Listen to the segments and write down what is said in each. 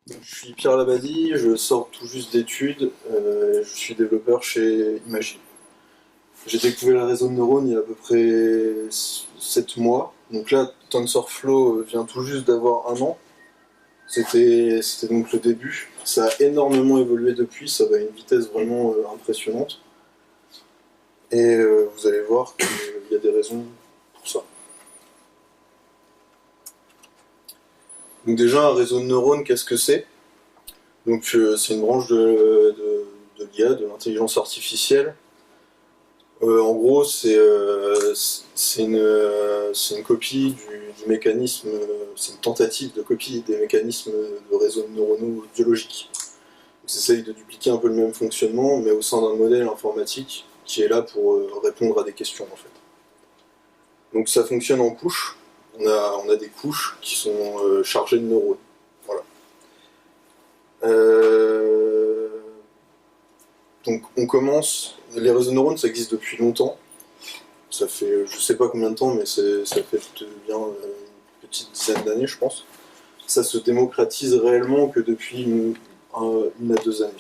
Je suis Pierre Labadie, je sors tout juste d'études, je suis développeur chez Imagine. J'ai découvert le réseau de neurones il y a à peu près 7 mois. Donc là, TensorFlow vient tout juste d'avoir un an. C'était donc le début. Ça a énormément évolué depuis, ça va à une vitesse vraiment impressionnante. Et vous allez voir qu'il y a des raisons pour ça. Donc déjà, un réseau de neurones, qu'est-ce que c'est? Donc c'est une branche de l'IA, de l'intelligence artificielle. En gros, c'est une copie du mécanisme, c'est une tentative de copie des mécanismes de réseaux neuronaux biologiques. On essaye de dupliquer un peu le même fonctionnement, mais au sein d'un modèle informatique qui est là pour répondre à des questions en fait. Donc ça fonctionne en couches. On a des couches qui sont chargées de neurones. Voilà. Euh, donc on commence. Les réseaux de neurones, ça existe depuis longtemps. Ça fait je sais pas combien de temps, mais ça fait bien une petite dizaine d'années, je pense. Ça se démocratise réellement que depuis une à 2 années.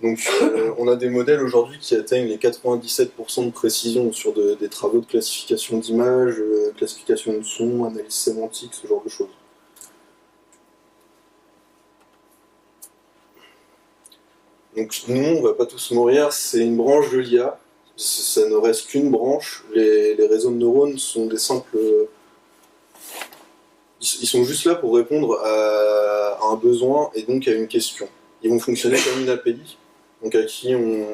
Donc on a des modèles aujourd'hui qui atteignent les 97% de précision sur des travaux de classification d'images, classification de sons, analyse sémantique, ce genre de choses. Donc nous, on va pas tous mourir, c'est une branche de l'IA, ça ne reste qu'une branche, les réseaux de neurones sont des simples. Ils sont juste là pour répondre à un besoin et donc à une question. Ils vont fonctionner comme une API, donc à qui on.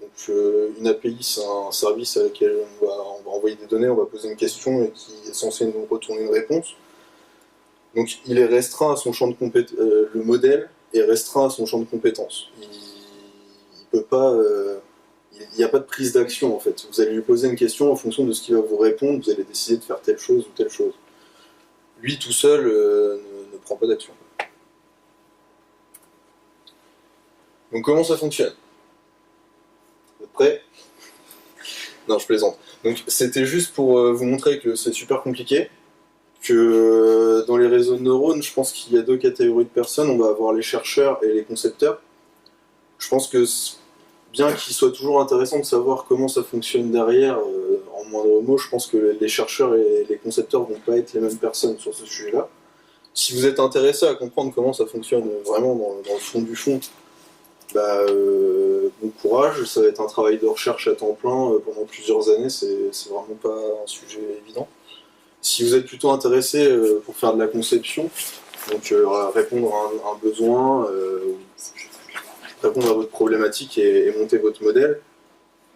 Donc, une API, c'est un service à laquelle on va envoyer des données, on va poser une question et qui est censé nous retourner une réponse. Donc il est restreint à son champ de compétences. Le modèle est restreint à son champ de compétences. Il peut pas. Il n'y a pas de prise d'action en fait. Vous allez lui poser une question en fonction de ce qu'il va vous répondre, vous allez décider de faire telle chose ou telle chose. Lui tout seul ne prend pas d'action. Donc comment ça fonctionne? Vous êtes prêts? Non, je plaisante. Donc c'était juste pour vous montrer que c'est super compliqué, que dans les réseaux de neurones, je pense qu'il y a deux catégories de personnes. On va avoir les chercheurs et les concepteurs. Je pense que bien qu'il soit toujours intéressant de savoir comment ça fonctionne derrière, en moindre mot, je pense que les chercheurs et les concepteurs vont pas être les mêmes personnes sur ce sujet-là. Si vous êtes intéressé à comprendre comment ça fonctionne vraiment dans le fond du fond, bah, bon courage, ça va être un travail de recherche à temps plein pendant plusieurs années, c'est vraiment pas un sujet évident. Si vous êtes plutôt intéressé pour faire de la conception, donc répondre à un besoin, répondre à votre problématique et monter votre modèle,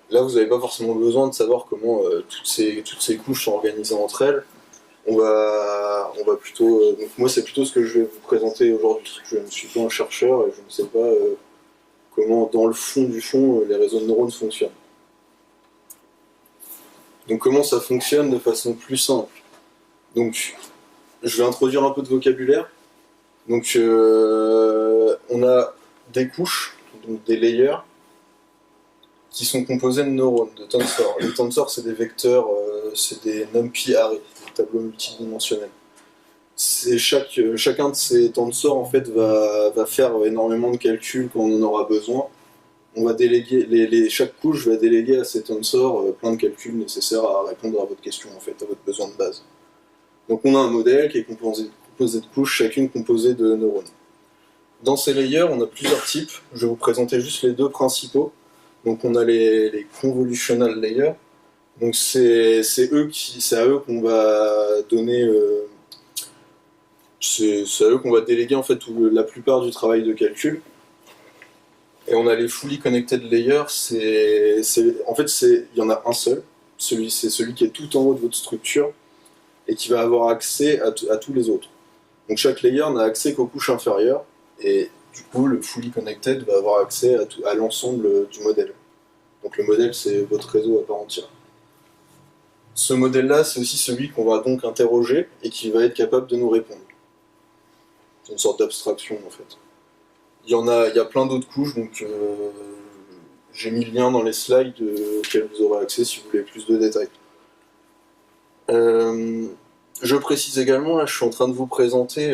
là vous n'avez pas forcément besoin de savoir comment toutes ces couches sont organisées entre elles. On va plutôt. Donc moi, c'est plutôt ce que je vais vous présenter aujourd'hui. Je ne suis pas un chercheur et je ne sais pas comment, dans le fond du fond, les réseaux de neurones fonctionnent. Donc comment ça fonctionne de façon plus simple? Donc je vais introduire un peu de vocabulaire. Donc on a des couches, donc des layers, qui sont composés de neurones, de tensors. Les tensors, c'est des vecteurs, c'est des NumPy arrays, des tableaux multidimensionnels. Chacun de ces tensors en fait va faire énormément de calculs quand on en aura besoin. On va déléguer, chaque couche va déléguer à ces tensors plein de calculs nécessaires à répondre à votre question, en fait, à votre besoin de base. Donc on a un modèle qui est composé de couches, chacune composée de neurones. Dans ces layers, on a plusieurs types. Je vais vous présenter juste les deux principaux. Donc on a les convolutional layers. Donc c'est à eux qu'on va donner, c'est à eux qu'on va déléguer en fait la plupart du travail de calcul. Et on a les fully connected layers. En fait il y en a un seul. C'est celui qui est tout en haut de votre structure et qui va avoir accès à tous les autres. Donc chaque layer n'a accès qu'aux couches inférieures et du coup le fully connected va avoir accès à l'ensemble du modèle. Donc le modèle, c'est votre réseau à part entière. Ce modèle-là, c'est aussi celui qu'on va donc interroger et qui va être capable de nous répondre. C'est une sorte d'abstraction en fait. Il y a plein d'autres couches, donc j'ai mis le lien dans les slides auxquels vous aurez accès si vous voulez plus de détails. Je précise également, là je suis en train de vous présenter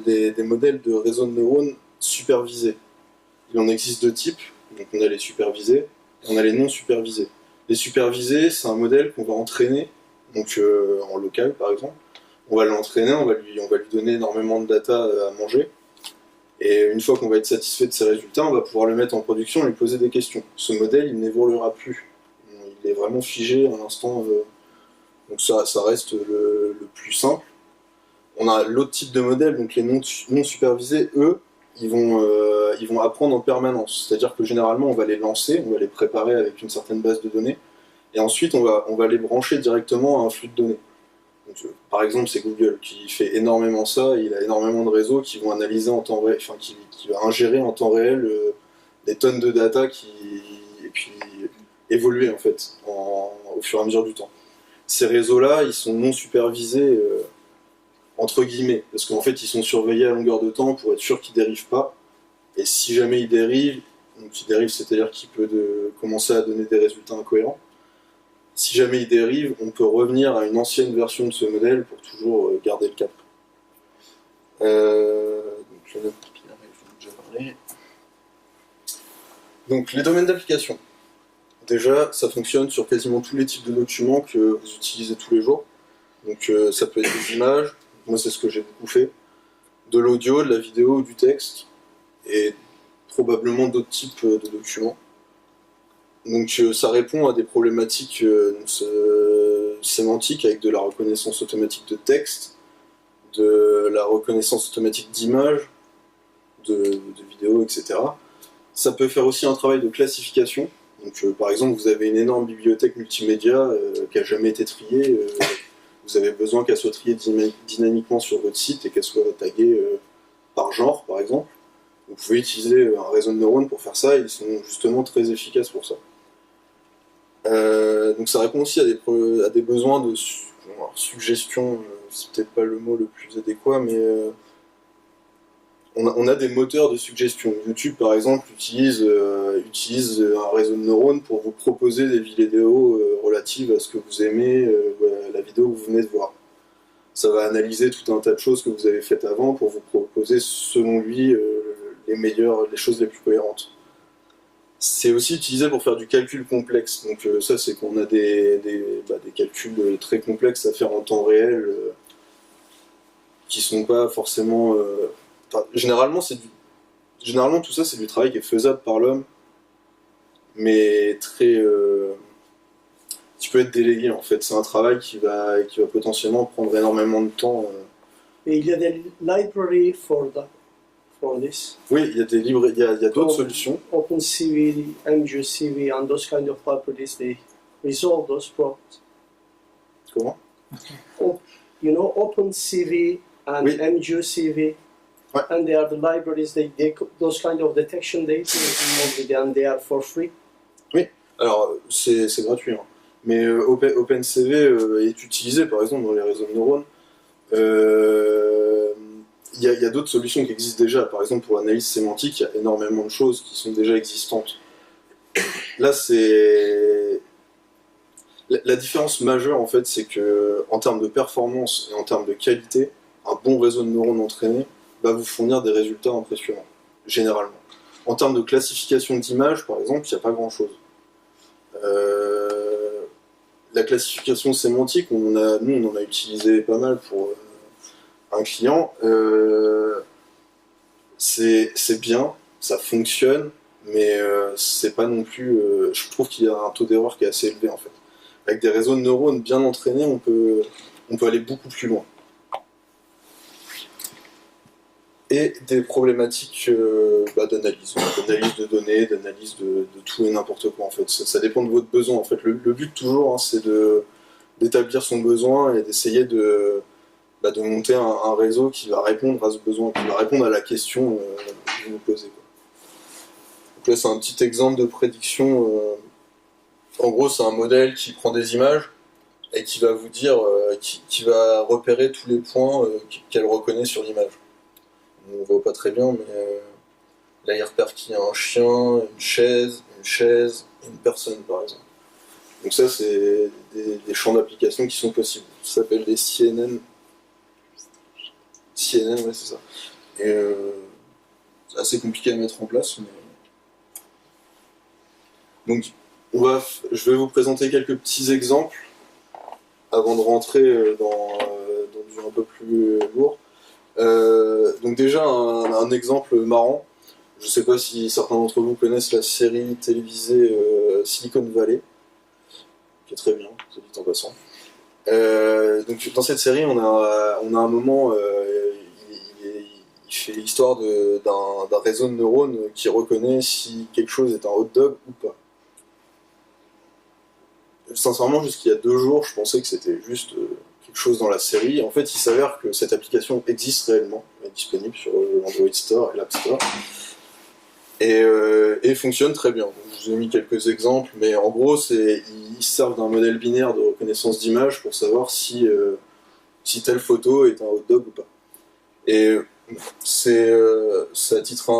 des modèles de réseaux de neurones supervisés. Il en existe deux types, donc on a les supervisés et on a les non supervisés. Les supervisés, c'est un modèle qu'on va entraîner, donc en local par exemple. On va l'entraîner, on va lui donner énormément de data à manger. Et une fois qu'on va être satisfait de ses résultats, on va pouvoir le mettre en production et lui poser des questions. Ce modèle, il n'évoluera plus. Il est vraiment figé à l'instant. Donc ça reste le plus simple. On a l'autre type de modèle, donc les non supervisés, eux, ils vont apprendre en permanence. C'est-à-dire que généralement, on va les lancer, on va les préparer avec une certaine base de données, et ensuite, on va les brancher directement à un flux de données. Donc, par exemple, c'est Google qui fait énormément ça. Il a énormément de réseaux qui vont analyser en temps réel, enfin qui va ingérer en temps réel des tonnes de data et puis évoluer en fait au fur et à mesure du temps. Ces réseaux-là, ils sont non supervisés entre guillemets, parce qu'en fait, ils sont surveillés à longueur de temps pour être sûr qu'ils dérivent pas. Et si jamais ils dérivent, donc ils dérivent, c'est-à-dire qu'il peut commencer à donner des résultats incohérents. Si jamais il dérive, on peut revenir à une ancienne version de ce modèle pour toujours garder le cap. Donc le node capillaire, je vous en ai déjà parlé. Donc les domaines d'application. Déjà, ça fonctionne sur quasiment tous les types de documents que vous utilisez tous les jours. Donc ça peut être des images, moi c'est ce que j'ai beaucoup fait, de l'audio, de la vidéo ou du texte, et probablement d'autres types de documents. Donc ça répond à des problématiques sémantiques avec de la reconnaissance automatique de texte, de la reconnaissance automatique d'images, de vidéos, etc. Ça peut faire aussi un travail de classification. Donc par exemple, vous avez une énorme bibliothèque multimédia qui n'a jamais été triée. Vous avez besoin qu'elle soit triée dynamiquement sur votre site et qu'elle soit taguée par genre, par exemple. Vous pouvez utiliser un réseau de neurones pour faire ça, et ils sont justement très efficaces pour ça. Donc ça répond aussi à des besoins de suggestion, c'est peut-être pas le mot le plus adéquat, mais on a des moteurs de suggestion. YouTube, par exemple, utilise un réseau de neurones pour vous proposer des vidéos relatives à ce que vous aimez, à la vidéo que vous venez de voir. Ça va analyser tout un tas de choses que vous avez faites avant pour vous proposer, selon lui, les choses les plus cohérentes. C'est aussi utilisé pour faire du calcul complexe. Donc ça, c'est qu'on a des calculs très complexes à faire en temps réel qui sont pas forcément... généralement, tout ça, c'est du travail qui est faisable par l'homme, mais qui peut être délégué en fait. C'est un travail qui va potentiellement prendre énormément de temps. Et il y a des libraries for this. Oui, il y a des livres, il y a d'autres solutions. OpenCV, MGCV, and those kind of libraries, they resolve those problems. Comment? You know, OpenCV and oui. MGCV, ouais. And they are the libraries, those kind of detection data, and they are for free. Oui, alors c'est gratuit, hein. Mais OpenCV est utilisé par exemple dans les réseaux de neurones. Il y a d'autres solutions qui existent déjà. Par exemple, pour l'analyse sémantique, il y a énormément de choses qui sont déjà existantes. Là, la différence majeure, en fait, c'est que en termes de performance et en termes de qualité, un bon réseau de neurones entraîné va vous fournir des résultats impressionnants, généralement. En termes de classification d'images, par exemple, il n'y a pas grand-chose. La classification sémantique, nous, on en a utilisé pas mal pour un client. C'est bien, ça fonctionne, mais c'est pas non plus... je trouve qu'il y a un taux d'erreur qui est assez élevé, en fait. Avec des réseaux de neurones bien entraînés, on peut aller beaucoup plus loin. Et des problématiques d'analyse de données, d'analyse de tout et n'importe quoi, en fait. Ça dépend de votre besoin, en fait. Le but, toujours, hein, c'est d'établir son besoin et d'essayer de monter un réseau qui va répondre à ce besoin, qui va répondre à la question que vous posez, quoi. Donc là, c'est un petit exemple de prédiction. En gros, c'est un modèle qui prend des images et qui va vous dire, qui va repérer tous les points qu'elle reconnaît sur l'image. On ne voit pas très bien, mais là, il repère qu'il y a un chien, une chaise, une personne, par exemple. Donc ça, c'est des champs d'application qui sont possibles. Ça s'appelle des CNN CNN, ouais, c'est ça. Et c'est assez compliqué à mettre en place. Donc, je vais vous présenter quelques petits exemples avant de rentrer dans du un peu plus lourd. Donc déjà, un exemple marrant. Je ne sais pas si certains d'entre vous connaissent la série télévisée Silicon Valley, qui est très bien, c'est dit en passant. Donc dans cette série, on a un moment, il fait l'histoire d'un réseau de neurones qui reconnaît si quelque chose est un hot dog ou pas. Sincèrement, jusqu'il y a 2 jours, je pensais que c'était juste quelque chose dans la série. En fait, il s'avère que cette application existe réellement, elle est disponible sur l'Android Store et l'App Store, et fonctionne très bien. Donc, je vous ai mis quelques exemples, mais en gros, ils servent d'un modèle binaire de reconnaissance d'image pour savoir si telle photo est un hot dog ou pas. Et c'est à titre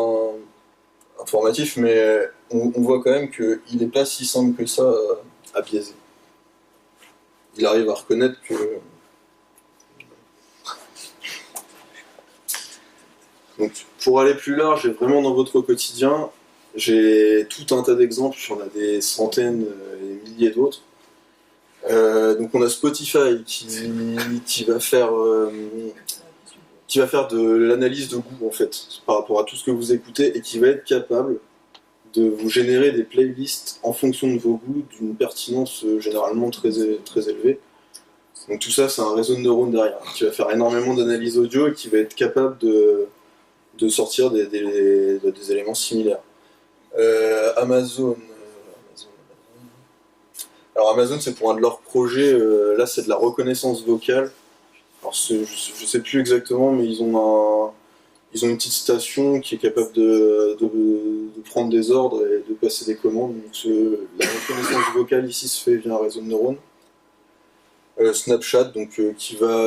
informatif, mais on voit quand même qu'il n'est pas si simple que ça à biaiser. Il arrive à reconnaître que... Donc, pour aller plus large et vraiment dans votre quotidien, j'ai tout un tas d'exemples, il y en a des centaines et des milliers d'autres. Donc on a Spotify qui va faire de l'analyse de goût en fait, par rapport à tout ce que vous écoutez, et qui va être capable de vous générer des playlists en fonction de vos goûts d'une pertinence généralement très élevée. Donc tout ça, c'est un réseau de neurones derrière, qui va faire énormément d'analyse audio et qui va être capable de sortir des éléments similaires. Amazon. Alors Amazon, c'est pour un de leurs projets, là c'est de la reconnaissance vocale. Alors je sais plus exactement, mais ils ont une petite station qui est capable de prendre des ordres et de passer des commandes. Donc la reconnaissance vocale ici se fait via un réseau de neurones. Snapchat, donc qui va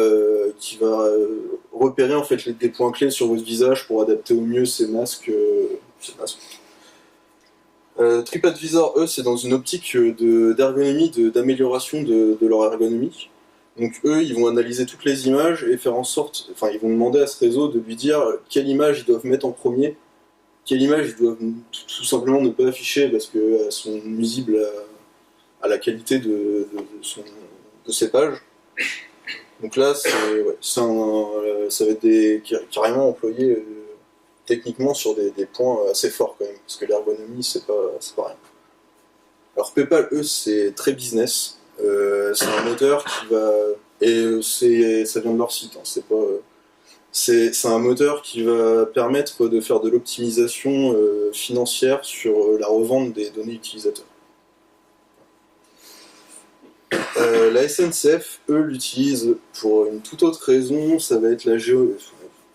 repérer en fait des points clés sur votre visage pour adapter au mieux ces masques. TripAdvisor, eux, c'est dans une optique d'ergonomie, d'amélioration de leur ergonomie. Donc eux, ils vont analyser toutes les images et faire en sorte, enfin, ils vont demander à ce réseau de lui dire quelle image ils doivent mettre en premier, quelle image ils doivent tout simplement ne pas afficher parce qu'elles sont nuisibles à la qualité de ces pages. Donc là, ça va être carrément employé techniquement sur des points assez forts quand même, parce que l'ergonomie, c'est pas rien. Alors PayPal, eux, c'est très business. C'est un moteur qui va... Et ça vient de leur site, hein, c'est un moteur qui va permettre de faire de l'optimisation financière sur la revente des données utilisateurs. La SNCF, eux, l'utilisent pour une toute autre raison, ça va être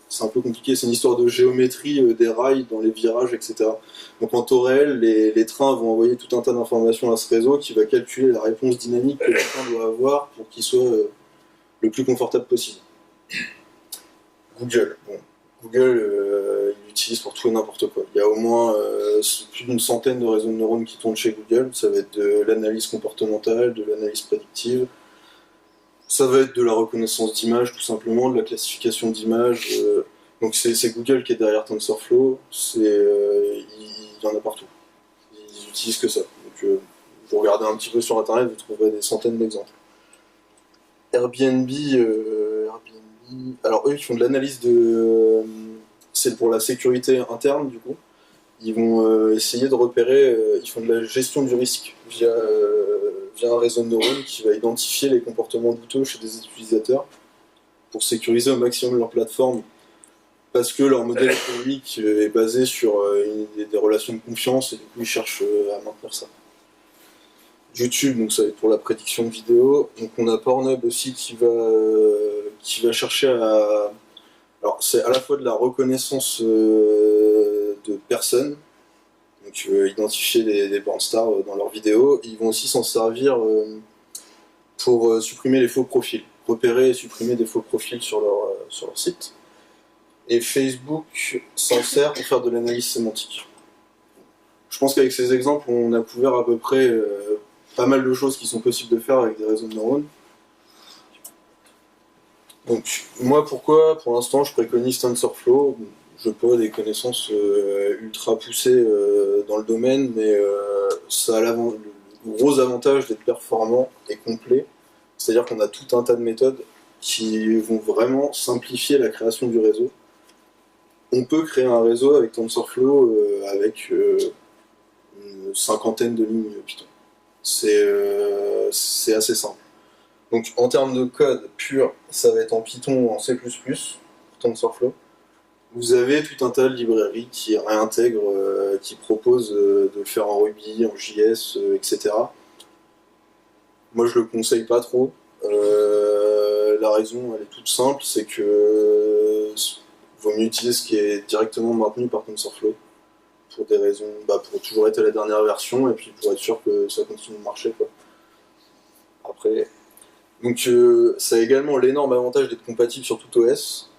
c'est un peu compliqué, c'est une histoire de géométrie des rails dans les virages, etc. Donc en temps réel, les trains vont envoyer tout un tas d'informations à ce réseau qui va calculer la réponse dynamique que le train doit avoir pour qu'il soit le plus confortable possible. Google, il l'utilise pour tout et n'importe quoi. Il y a au moins plus d'une centaine de réseaux de neurones qui tournent chez Google. Ça va être de l'analyse comportementale, de l'analyse prédictive. Ça va être de la reconnaissance d'images, tout simplement, de la classification d'images. Donc c'est Google qui est derrière TensorFlow. Il y en a partout. Ils utilisent que ça. Donc vous regardez un petit peu sur Internet, vous trouverez des centaines d'exemples. Airbnb, alors eux, ils font de l'analyse c'est pour la sécurité interne, du coup. Ils vont essayer de repérer, ils font de la gestion du risque via un réseau de neurones qui va identifier les comportements douteux chez des utilisateurs pour sécuriser au maximum leur plateforme, parce que leur modèle économique est basé sur des relations de confiance, et du coup ils cherchent à maintenir ça. YouTube, donc ça va être pour la prédiction de vidéo. Donc on a Pornhub aussi qui va chercher à... Alors c'est à la fois de la reconnaissance de personnes, donc identifier des porn stars dans leurs vidéos. Ils vont aussi s'en servir pour supprimer les faux profils, repérer et supprimer des faux profils sur leur site. Et Facebook s'en sert pour faire de l'analyse sémantique. Je pense qu'avec ces exemples, on a couvert à peu près pas mal de choses qui sont possibles de faire avec des réseaux de neurones. Donc moi pourquoi pour l'instant je préconise TensorFlow. Je n'ai pas des connaissances ultra poussées dans le domaine, mais ça a le gros avantage d'être performant et complet. C'est-à-dire qu'on a tout un tas de méthodes qui vont vraiment simplifier la création du réseau. On peut créer un réseau avec TensorFlow avec une cinquantaine de lignes Python. C'est assez simple. Donc en termes de code pur, ça va être en Python ou en C++ pour TensorFlow. Vous avez tout un tas de librairies qui réintègrent, qui proposent de le faire en Ruby, en JS, etc. Moi je le conseille pas trop. La raison elle est toute simple, c'est que vaut mieux utiliser ce qui est directement maintenu par TensorFlow pour des raisons, pour toujours être à la dernière version et puis pour être sûr que ça continue de marcher quoi. Après, donc ça a également l'énorme avantage d'être compatible sur tout OS.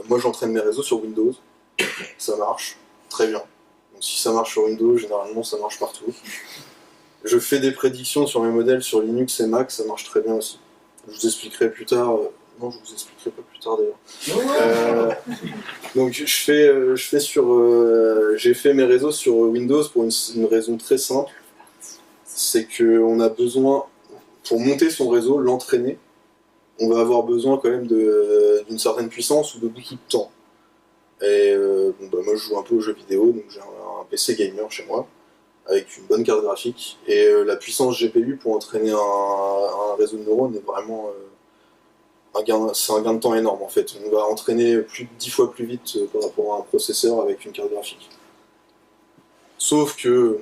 Moi j'entraîne mes réseaux sur Windows, ça marche très bien. Donc si ça marche sur Windows, généralement ça marche partout. Je fais des prédictions sur mes modèles sur Linux et Mac, ça marche très bien aussi. Je vous expliquerai plus tard. Non, je vous expliquerai pas plus tard d'ailleurs. Donc j'ai fait mes réseaux sur Windows pour une raison très simple, c'est qu'on a besoin, pour monter son réseau, l'entraîner, on va avoir besoin quand même d'une certaine puissance ou de beaucoup de temps. Et moi je joue un peu aux jeux vidéo, donc j'ai un PC gamer chez moi, avec une bonne carte graphique, et la puissance GPU pour entraîner un réseau de neurones est vraiment c'est un gain de temps énorme en fait. On va entraîner plus de 10 fois plus vite par rapport à un processeur avec une carte graphique. Sauf que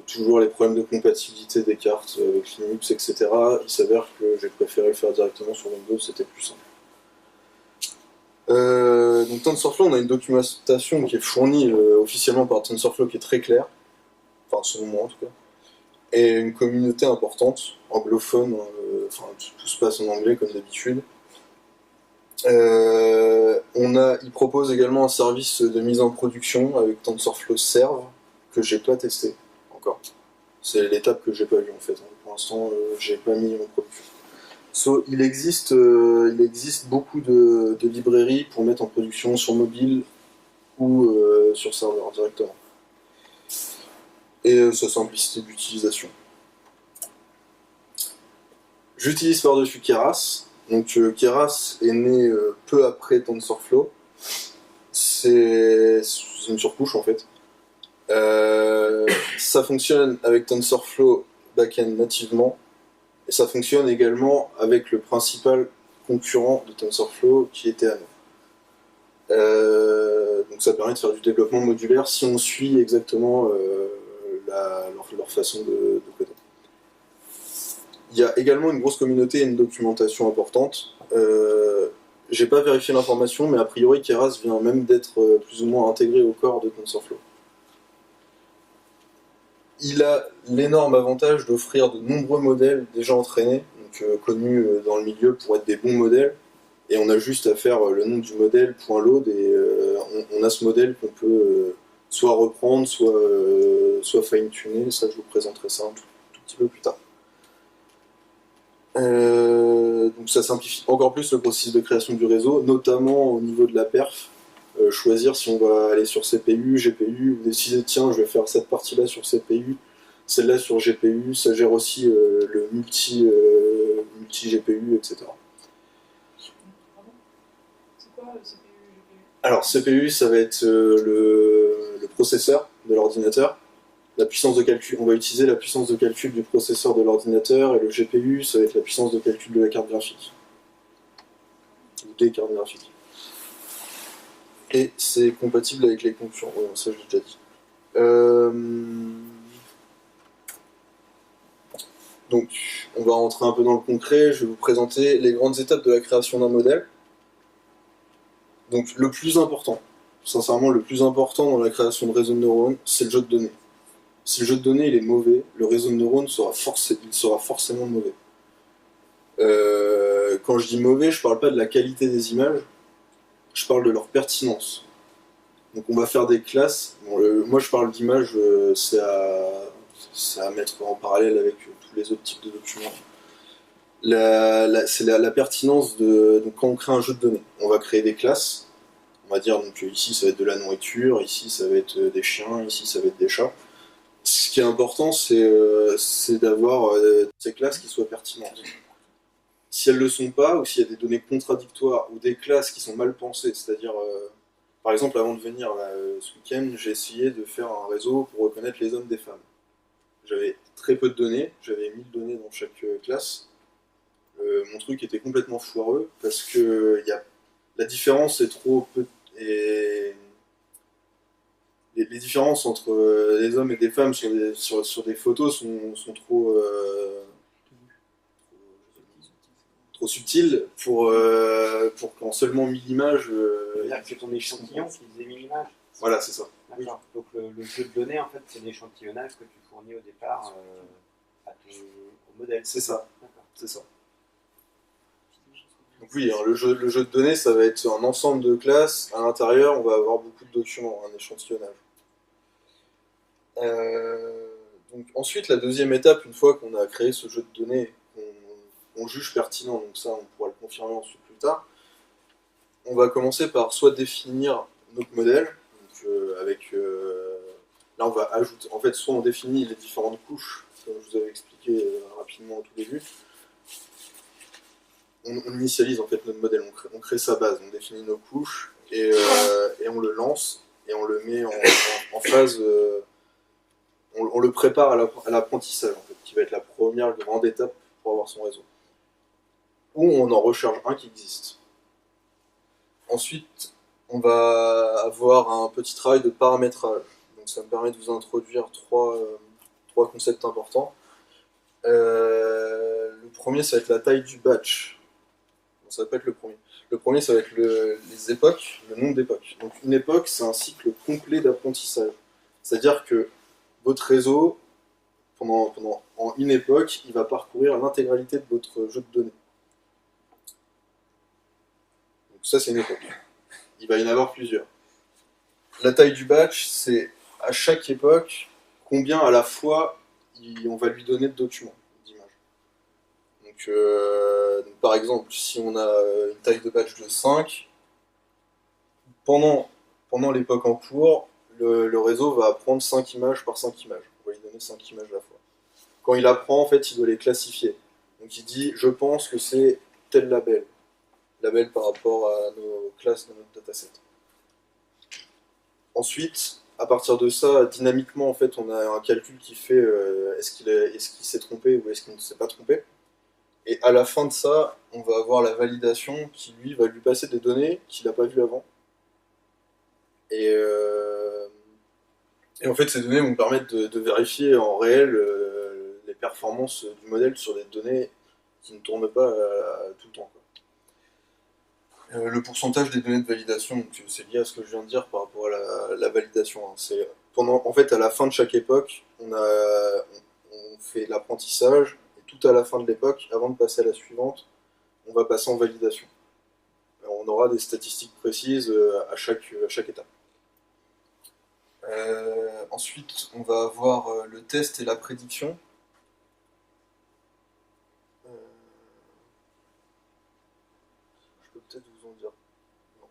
toujours les problèmes de compatibilité des cartes avec Linux, etc. Il s'avère que j'ai préféré le faire directement sur Windows, c'était plus simple. Donc TensorFlow, on a une documentation qui est fournie officiellement par TensorFlow qui est très claire, enfin selon moi en tout cas, et une communauté importante, anglophone, tout se passe en anglais comme d'habitude. Il propose également un service de mise en production avec TensorFlow Serve que j'ai pas testé encore. C'est l'étape que j'ai pas vue en fait. Pour l'instant, j'ai pas mis en production. Il existe beaucoup de librairies pour mettre en production sur mobile ou sur serveur directement. Et sa simplicité d'utilisation. J'utilise par-dessus Keras. Donc Keras est né peu après TensorFlow. C'est une surcouche en fait. Ça fonctionne avec TensorFlow backend nativement. Et ça fonctionne également avec le principal concurrent de TensorFlow qui est Theano. Donc ça permet de faire du développement modulaire si on suit exactement leur façon de coder. Il y a également une grosse communauté et une documentation importante. J'ai pas vérifié l'information, mais a priori Keras vient même d'être plus ou moins intégré au corps de TensorFlow. Il a l'énorme avantage d'offrir de nombreux modèles déjà entraînés, donc connus dans le milieu pour être des bons modèles, et on a juste à faire le nom du modèle .load et on a ce modèle qu'on peut soit reprendre, soit fine-tuner. Ça, je vous présenterai ça un tout petit peu plus tard. Donc ça simplifie encore plus le processus de création du réseau, notamment au niveau de la perf. Choisir si on va aller sur CPU, GPU, ou décider tiens je vais faire cette partie-là sur CPU, celle-là sur GPU, ça gère aussi le multi-GPU, etc. C'est quoi le CPU, GPU? Alors CPU ça va être le processeur de l'ordinateur. La puissance de calcul, on va utiliser la puissance de calcul du processeur de l'ordinateur, et le GPU ça va être la puissance de calcul de la carte graphique. Ou des cartes graphiques. Et c'est compatible avec les concurrents, ouais, ça je l'ai déjà dit. Donc on va rentrer un peu dans le concret, je vais vous présenter les grandes étapes de la création d'un modèle. Donc le plus important, sincèrement le plus important dans la création de réseaux de neurones, c'est le jeu de données. Si le jeu de données il est mauvais, le réseau de neurones sera forcément mauvais. Quand je dis mauvais, je parle pas de la qualité des images, je parle de leur pertinence. Donc on va faire des classes. Bon, moi je parle d'images, c'est à mettre en parallèle avec tous les autres types de documents. C'est la pertinence de donc quand on crée un jeu de données. On va créer des classes. On va dire donc ici ça va être de la nourriture, ici ça va être des chiens, ici ça va être des chats. Ce qui est important, c'est d'avoir ces classes qui soient pertinentes. Si elles ne le sont pas, ou s'il y a des données contradictoires, ou des classes qui sont mal pensées, c'est-à-dire, par exemple, avant de venir là, ce week-end, j'ai essayé de faire un réseau pour reconnaître les hommes des femmes. J'avais très peu de données, j'avais 1000 données dans chaque classe. Mon truc était complètement foireux, parce que la différence est trop peu... Et les différences entre les hommes et des femmes sur des photos sont trop subtiles pour qu'en seulement 1000 images. C'est-à-dire que c'est ton échantillon qui faisait 1000 images. Voilà, c'est ça. D'accord. Donc le jeu de données, en fait, c'est l'échantillonnage que tu fournis au départ au modèle. C'est ça. D'accord. C'est ça. Donc oui, hein, le jeu de données, ça va être un ensemble de classes. À l'intérieur, on va avoir beaucoup de documents, un échantillonnage. Donc ensuite, la deuxième étape, une fois qu'on a créé ce jeu de données, qu'on juge pertinent, donc ça, on pourra le confirmer ensuite plus tard, on va commencer par soit définir notre modèle, donc, là on va ajouter, en fait, soit on définit les différentes couches, comme je vous avais expliqué rapidement au tout début. On initialise en fait notre modèle, on crée sa base, on définit nos couches et on le lance et on le met en phase, on le prépare à l'apprentissage en fait, qui va être la première grande étape pour avoir son réseau. Ou on en recharge un qui existe. Ensuite, on va avoir un petit travail de paramétrage. Donc ça me permet de vous introduire trois concepts importants. Le premier, ça va être la taille du batch. Bon, ça va pas être le premier. Le premier, ça va être les époques, le nombre d'époques. Donc une époque, c'est un cycle complet d'apprentissage. C'est-à-dire que votre réseau, en une époque, il va parcourir l'intégralité de votre jeu de données. Donc ça, c'est une époque. Il va y en avoir plusieurs. La taille du batch, c'est à chaque époque combien à la fois on va lui donner de documents, d'images. Donc, par exemple, si on a une taille de batch de 5, pendant l'époque en cours, le réseau va apprendre 5 images par 5 images. On va lui donner 5 images à la fois. Quand il apprend, en fait, il doit les classifier. Donc il dit, je pense que c'est tel label par rapport à nos classes dans notre dataset. Ensuite, à partir de ça, dynamiquement, en fait, on a un calcul qui fait est-ce qu'il s'est trompé ou est-ce qu'il ne s'est pas trompé. Et à la fin de ça, on va avoir la validation qui, lui, va lui passer des données qu'il n'a pas vues avant. Et en fait, ces données vont permettre de vérifier en réel les performances du modèle sur des données qui ne tournent pas tout le temps, quoi. Le pourcentage des données de validation, c'est lié à ce que je viens de dire par rapport à la validation. Hein. En fait, à la fin de chaque époque, on fait l'apprentissage, et tout à la fin de l'époque, avant de passer à la suivante, on va passer en validation. On aura des statistiques précises à chaque étape. Ensuite, on va avoir le test et la prédiction. Je peux peut-être vous en dire. Non.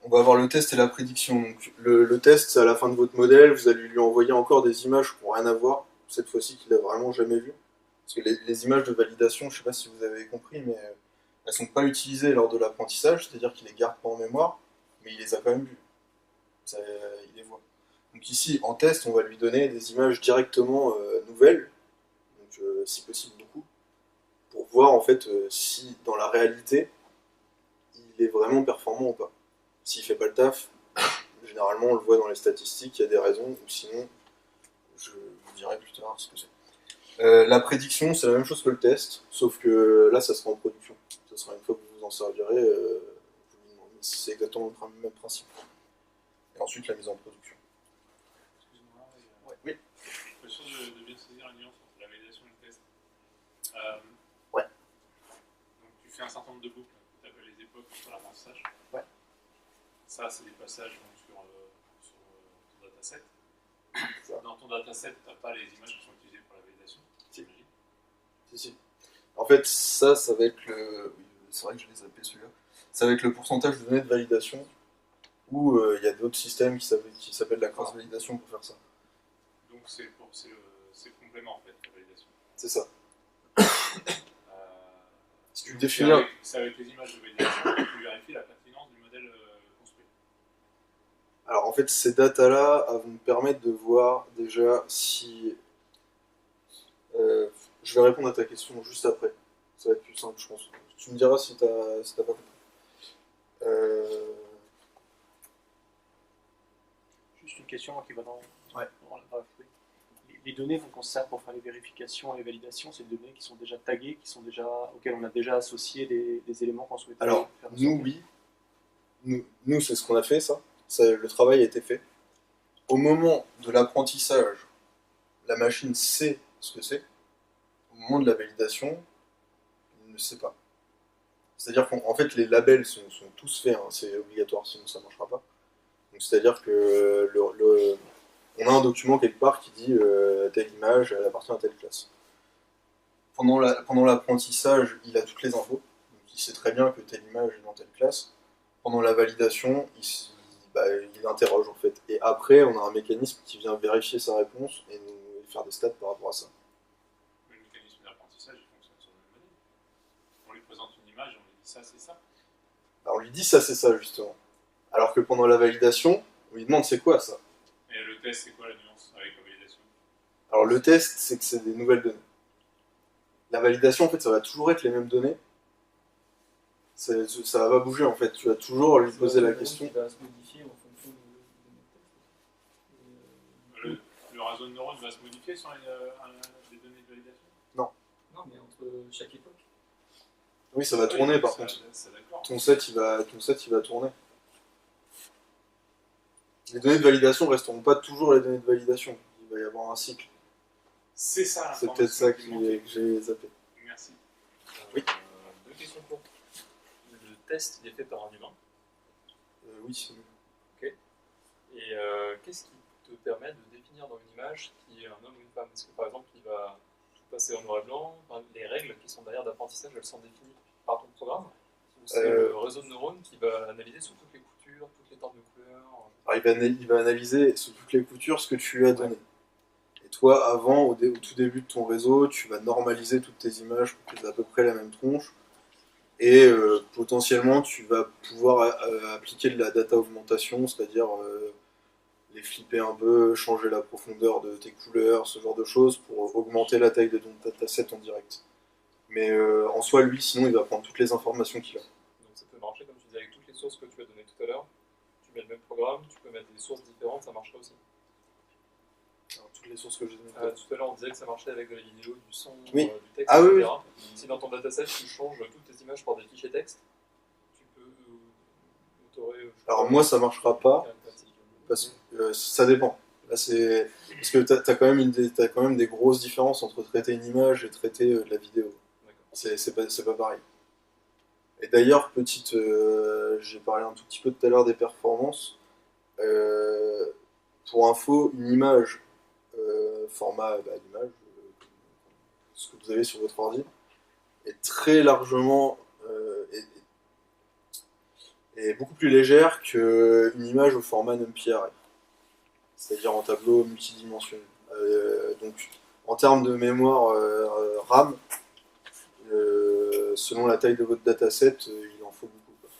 On va avoir le test et la prédiction. Donc, le test, c'est à la fin de votre modèle, vous allez lui envoyer encore des images qui n'ont rien à voir, cette fois-ci qu'il n'a vraiment jamais vu. Parce que les images de validation, je ne sais pas si vous avez compris, mais elles ne sont pas utilisées lors de l'apprentissage, c'est-à-dire qu'il ne les garde pas en mémoire, mais il les a quand même vues. Il les voit. Donc ici, en test, on va lui donner des images directement nouvelles, donc si possible beaucoup, pour voir en fait si dans la réalité, il est vraiment performant ou pas. S'il fait pas le taf, généralement on le voit dans les statistiques, il y a des raisons, ou sinon, je vous dirai plus tard ce que c'est. La prédiction, c'est la même chose que le test, sauf que là, ça sera en production. Ça sera une fois que vous vous en servirez, c'est exactement le même principe. Et ensuite, la mise en production. Excuse-moi, Oui. je suis sûr de bien saisir la nuance entre la validation et le test. Ouais. Donc tu fais un certain nombre de boucles que tu appelles les époques sur l'apprentissage. Ouais. Ça, c'est des passages donc, sur ton dataset. Dans ton dataset, tu n'as pas les images qui sont utilisées pour la validation. Si. Si. En fait, ça va être le. Oui, c'est vrai que je l'ai zappé celui-là. Ça va être le pourcentage de données de validation, où il y a d'autres systèmes qui s'appellent la cross-validation pour faire ça. Donc c'est le complément en fait, la validation. C'est ça. Euh, Si tu donc, définis. c'est avec les images de validation que tu vérifies la pertinence du modèle construit. Alors en fait, ces datas-là vont me permettre de voir déjà si. Je vais répondre à ta question juste après. Ça va être plus simple, je pense. Tu me diras si t'as pas compris. Euh, Juste une question qui va dans Ouais. dans la foulée. Les données qu'on sert pour faire les vérifications et les validations, c'est des données qui sont déjà taguées, auxquelles on a déjà associé des éléments qu'on souhaite Alors, faire nous, ressortir. oui. Nous, c'est ce qu'on a fait, ça. Le travail a été fait. Au moment de l'apprentissage, la machine sait ce que c'est. Au moment de la validation, elle ne sait pas. C'est-à-dire qu'en fait, les labels sont tous faits, hein, c'est obligatoire, sinon ça ne marchera pas. Donc, c'est-à-dire que on a un document quelque part qui dit telle image, elle appartient à telle classe. Pendant l'apprentissage, il a toutes les infos. Donc, il sait très bien que telle image est dans telle classe. Pendant la validation, il interroge en fait. Et après, on a un mécanisme qui vient vérifier sa réponse et nous faire des stats par rapport à ça. Le mécanisme d'apprentissage, il fonctionne sur le même modèle. On lui présente une image, on lui dit ça, c'est ça. Alors, on lui dit ça, c'est ça justement. Alors que pendant la validation, on lui demande c'est quoi ça. Et le test, c'est quoi la nuance avec la validation? Alors le test, c'est que c'est des nouvelles données. La validation, en fait, ça va toujours être les mêmes données. Ça va pas bouger en fait. Tu vas toujours lui poser la question. Qui va se modifier en fonction de Le réseau de neurones va se modifier sur les données de validation? Non, mais entre chaque époque. Oui, ça va tourner par ça, contre. ça, d'accord. Ton set, il va tourner. Les données de validation resteront pas toujours les données de validation. Il va y avoir un cycle. C'est ça C'est l'information. peut-être ça qui manquait. que j'ai zappé. Merci. Oui. Deux questions courtes. Le test, il est fait par un humain. Oui, c'est mieux. Ok. Et qu'est-ce qui te permet de définir dans une image qui est un homme ou une femme? Est-ce que par exemple, il va tout passer en noir et blanc? Enfin, les règles qui sont derrière d'apprentissage, elles sont définies par ton programme? Ou c'est le réseau de neurones qui va analyser sous toutes les coutures, toutes les teintes de couleurs? Alors, il va analyser sous toutes les coutures ce que tu lui as donné. Et toi, avant, au tout début de ton réseau, tu vas normaliser toutes tes images pour qu'elles aient à peu près la même tronche. Et potentiellement, tu vas pouvoir appliquer de la data augmentation, c'est-à-dire les flipper un peu, changer la profondeur de tes couleurs, ce genre de choses, pour augmenter la taille de ton dataset en direct. Mais en soi, lui, sinon, il va prendre toutes les informations qu'il a. Donc ça peut marcher, comme tu disais, avec toutes les sources que tu as données tout à l'heure. Tu mets le même programme, tu peux mettre des sources différentes, ça marcherait aussi. Alors, toutes les sources que j'ai données. Tout à l'heure, on disait que ça marchait avec de la vidéo, du son, Oui. du texte, Ah oui, etc. Si dans ton dataset, tu changes toutes tes images par des fichiers texte, tu peux... Alors moi, ça marchera pas, parce que ça dépend. Là, parce que t'as quand même des grosses différences entre traiter une image et traiter de la vidéo. C'est pas pareil. Et d'ailleurs, j'ai parlé un tout petit peu tout à l'heure des performances. Pour info, une image, format d'image, ce que vous avez sur votre ordi, est très largement est beaucoup plus légère qu'une image au format NumPy-Array, c'est-à-dire en tableau multidimensionnel. Donc, en termes de mémoire RAM, selon la taille de votre dataset, il en faut beaucoup, quoi.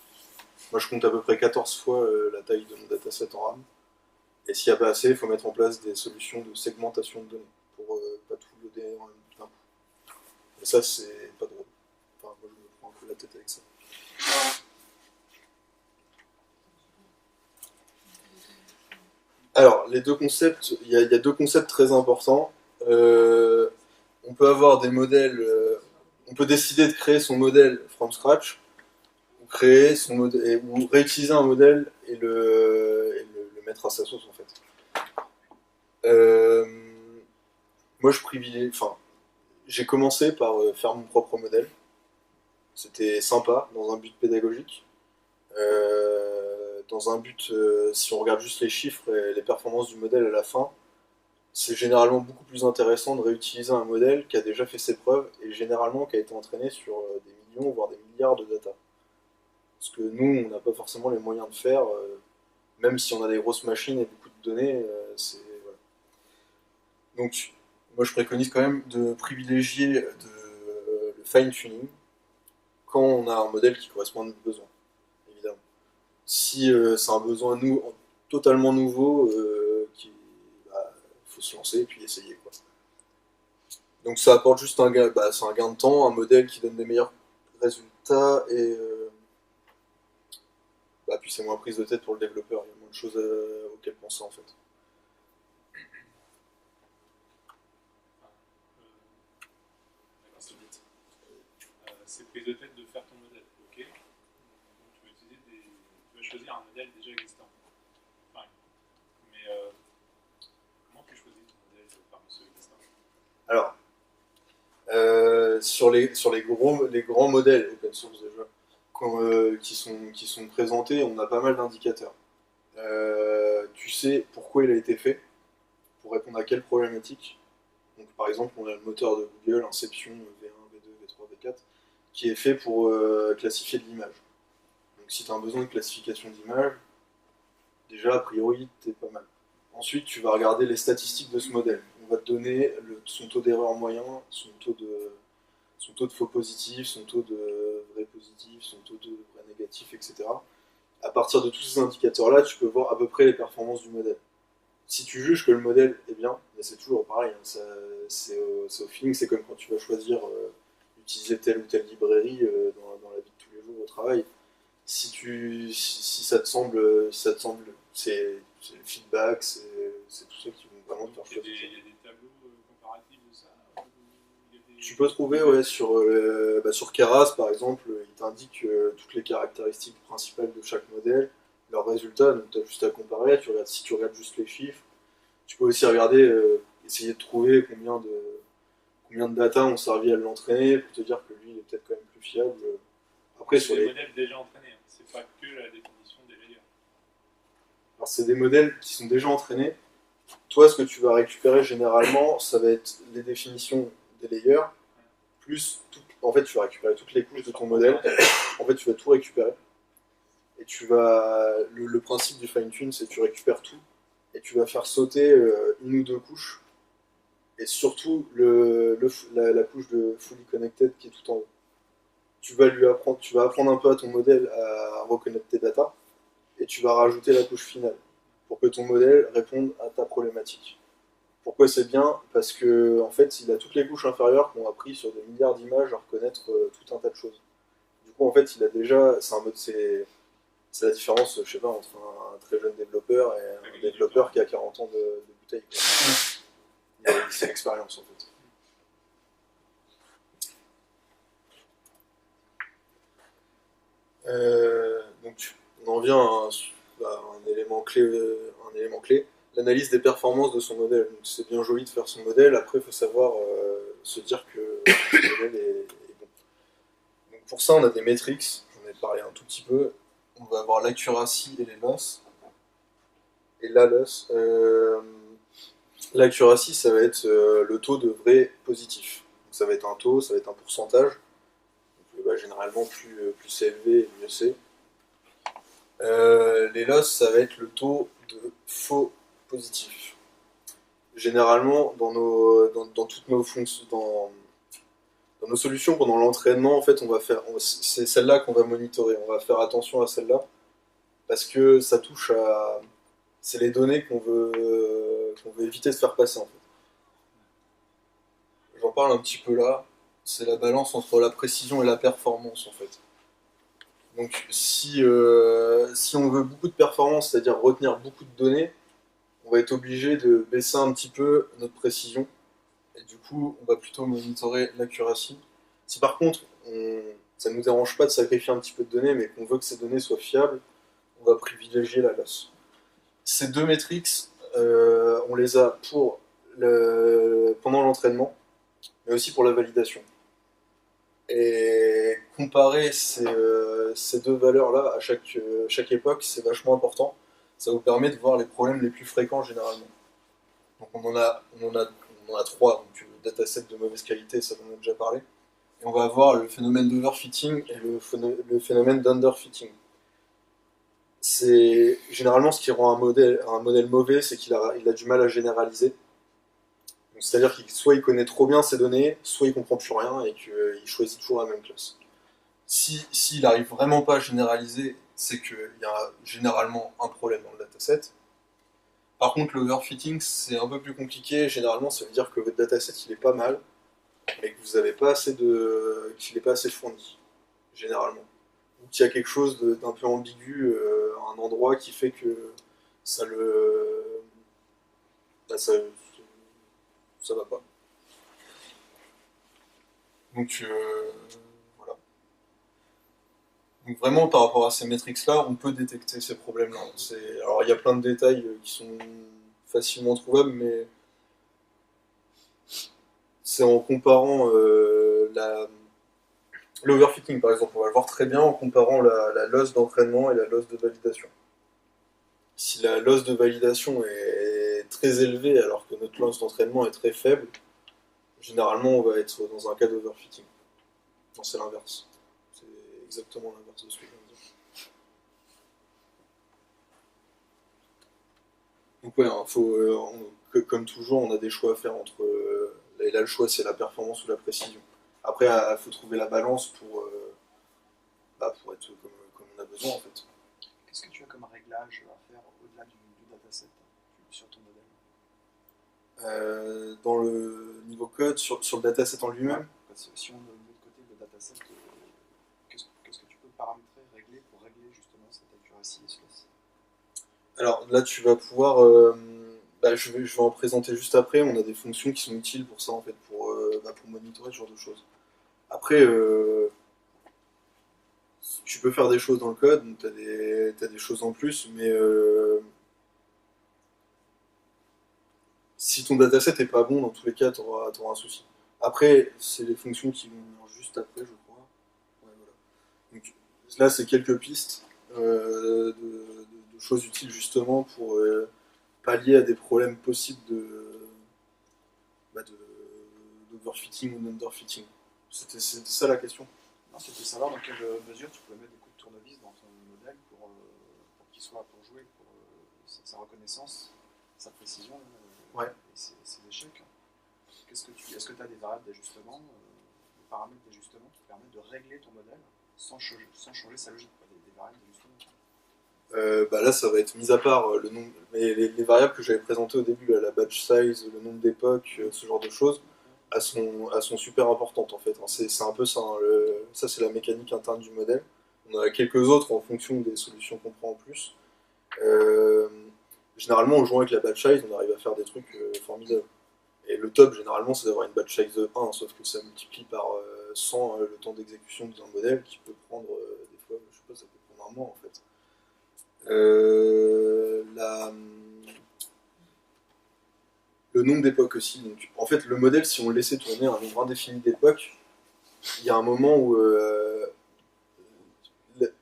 Moi, je compte à peu près 14 fois la taille de mon dataset en RAM. Et s'il n'y a pas assez, il faut mettre en place des solutions de segmentation de données pour pas tout loader en même temps. Et ça, c'est pas drôle. Enfin, moi, je me prends un peu la tête avec ça. Alors, les deux concepts, il y a deux concepts très importants. On peut avoir des modèles, on peut décider de créer son modèle from scratch, ou créer son modèle, ou réutiliser un modèle et le mettre à sa sauce en fait. Moi, j'ai commencé par faire mon propre modèle. C'était sympa dans un but pédagogique. Dans un but, si on regarde juste les chiffres et les performances du modèle à la fin, c'est généralement beaucoup plus intéressant de réutiliser un modèle qui a déjà fait ses preuves et généralement qui a été entraîné sur des millions, voire des milliards de data. Ce que nous, on n'a pas forcément les moyens de faire, même si on a des grosses machines et beaucoup de données. Voilà. Donc, moi, je préconise quand même de privilégier le fine-tuning quand on a un modèle qui correspond à notre besoin, évidemment. Si c'est un besoin totalement nouveau, faut se lancer et puis essayer, quoi. Donc ça apporte juste c'est un gain de temps, un modèle qui donne des meilleurs résultats et puis c'est moins prise de tête pour le développeur, il y a moins de choses auxquelles penser en fait. D'accord, c'est vite. C'est prise de tête de faire ton modèle, ok. Donc, tu vas choisir un modèle déjà existant. Enfin, mais comment tu choisis ton modèle parmi ceux existants? Alors, sur les grands modèles open source déjà, qui sont présentés, on a pas mal d'indicateurs. Tu sais pourquoi il a été fait, pour répondre à quelle problématique. Donc, par exemple, on a le moteur de Google, Inception V1, V2, V3, V4, qui est fait pour classifier de l'image. Donc, si tu as un besoin de classification d'image, déjà, a priori, t'es pas mal. Ensuite, tu vas regarder les statistiques de ce modèle. On va te donner son taux d'erreur moyen, son taux de faux positifs, son taux de vrai positif, son taux de vrai négatif, etc. À partir de tous ces indicateurs-là, tu peux voir à peu près les performances du modèle. Si tu juges que le modèle est bien, mais c'est toujours pareil, hein, c'est au feeling, c'est comme quand tu vas choisir d'utiliser telle ou telle librairie dans la vie de tous les jours au travail. Si ça te semble, c'est le feedback, c'est tout ça qui vont vraiment te faire choisir. Il y a des tableaux comparatifs de ça. Tu peux trouver sur Keras par exemple, il t'indique toutes les caractéristiques principales de chaque modèle, leurs résultats, donc tu as juste à comparer, si tu regardes juste les chiffres, tu peux aussi regarder, essayer de trouver combien de data ont servi à l'entraîner pour te dire que lui il est peut-être quand même plus fiable. Après, c'est des modèles déjà entraînés, hein. C'est pas que la définition des layers. Alors c'est des modèles qui sont déjà entraînés. Toi, ce que tu vas récupérer généralement, ça va être les définitions des layers, plus en fait, tu vas récupérer toutes les couches de ton modèle. En fait, tu vas tout récupérer. Et le principe du fine-tune, c'est que tu récupères tout et tu vas faire sauter une ou deux couches. Et surtout la couche de fully connected qui est tout en haut. Tu vas apprendre un peu à ton modèle à reconnaître tes data et tu vas rajouter la couche finale pour que ton modèle réponde à ta problématique. Pourquoi c'est bien? Parce que en fait, il a toutes les couches inférieures qui ont appris sur des milliards d'images à reconnaître tout un tas de choses. Du coup, en fait, il a déjà, c'est la différence, je sais pas, entre un très jeune développeur et un développeur qui a 40 ans de bouteille. C'est l'expérience en fait. Donc, on en vient à un élément clé, l'analyse des performances de son modèle. Donc, c'est bien joli de faire son modèle, après il faut savoir se dire que le modèle est bon. Donc, pour ça, on a des métriques, j'en ai parlé un tout petit peu. On va avoir l'accuracy et les loss. Et la loss, l'accuracy, ça va être le taux de vrai positif. Donc, ça va être un taux, ça va être un pourcentage. Donc, généralement, plus c'est élevé, mieux c'est. Les loss, ça va être le taux de faux positifs. Généralement, dans toutes nos fonctions, dans nos solutions pendant l'entraînement, en fait, c'est celle-là qu'on va monitorer. On va faire attention à celle-là parce que ça touche à, c'est les données qu'on veut éviter de faire passer en fait. J'en parle un petit peu là. C'est la balance entre la précision et la performance en fait. Donc si on veut beaucoup de performance, c'est-à-dire retenir beaucoup de données, on va être obligé de baisser un petit peu notre précision. Et du coup, on va plutôt monitorer l'accuracy. Si par contre, ça ne nous dérange pas de sacrifier un petit peu de données, mais qu'on veut que ces données soient fiables, on va privilégier la loss. Ces deux métriques, on les a pendant l'entraînement, mais aussi pour la validation. Et comparer ces deux valeurs-là à chaque époque, c'est vachement important. Ça vous permet de voir les problèmes les plus fréquents généralement. Donc on en a trois, donc dataset de mauvaise qualité, ça on en a déjà parlé. Et on va avoir le phénomène d'overfitting et le phénomène d'underfitting. C'est généralement ce qui rend un modèle mauvais, c'est qu'il a du mal à généraliser. C'est-à-dire qu'il soit il connaît trop bien ses données, soit il comprend plus rien et qu'il choisit toujours la même classe. S'il n'arrive vraiment pas à généraliser, c'est qu'il y a généralement un problème dans le dataset. Par contre, l'overfitting, c'est un peu plus compliqué. Généralement, ça veut dire que votre dataset, il est pas mal, mais que vous n'avez pas assez qu'il n'est pas assez fourni, généralement. Ou qu'il y a quelque chose d'un peu ambigu à un endroit qui fait que ça ça va pas. Donc, voilà. Donc vraiment, par rapport à ces métriques-là, on peut détecter ces problèmes-là. Alors, il y a plein de détails qui sont facilement trouvables, mais c'est en comparant l'overfitting, par exemple. On va le voir très bien en comparant la loss d'entraînement et la loss de validation. Si la loss de validation est très élevée alors que notre loss d'entraînement est très faible, généralement on va être dans un cas d'overfitting. Non, c'est l'inverse. C'est exactement l'inverse de ce que je viens de dire. Donc ouais, comme toujours, on a des choix à faire entre... et là, le choix, c'est la performance ou la précision. Après, il faut trouver la balance pour être comme on a besoin, en fait. Qu'est-ce que tu as comme réglage à faire au-delà du dataset sur ton modèle? Dans le niveau code, sur le dataset en lui-même. Parce que si on met de l'autre côté le dataset, qu'est-ce que tu peux paramétrer, régler pour régler justement cette accuracy et cela? Alors là, tu vas pouvoir... je vais en présenter juste après. On a des fonctions qui sont utiles pour ça, en fait, pour monitorer ce genre de choses. Après, tu peux faire des choses dans le code, donc t'as des choses en plus, mais si ton dataset est pas bon, dans tous les cas, t'auras un souci. Après, c'est les fonctions qui vont venir juste après, je crois. Ouais, voilà. Donc là, c'est quelques pistes de choses utiles justement pour pallier à des problèmes possibles d'overfitting ou d'underfitting. C'était ça la question. Non, c'était savoir dans quelle mesure tu pouvais mettre des coups de tournevis dans ton modèle pour qu'il soit pour jouer, pour sa reconnaissance, sa précision Ouais. et ses échecs. Est-ce que tu as des variables d'ajustement, des paramètres d'ajustement qui permettent de régler ton modèle sans changer sa logique, des variables d'ajustement? Là, ça va être mis à part le nombre, les variables que j'avais présentées au début, la batch size, le nombre d'époques, ce genre de choses, elles sont super importantes en fait. C'est un peu ça, hein, ça c'est la mécanique interne du modèle. On en a quelques autres en fonction des solutions qu'on prend en plus. Généralement, en jouant avec la batch size, on arrive à faire des trucs formidables. Et le top, généralement, c'est d'avoir une batch size de 1, sauf que ça multiplie par 100 le temps d'exécution d'un modèle qui peut prendre des fois, je sais pas, ça peut prendre un mois en fait. Le nombre d'époques aussi. Donc, en fait, le modèle, si on le laissait tourner un nombre indéfini d'époques, il y a un moment où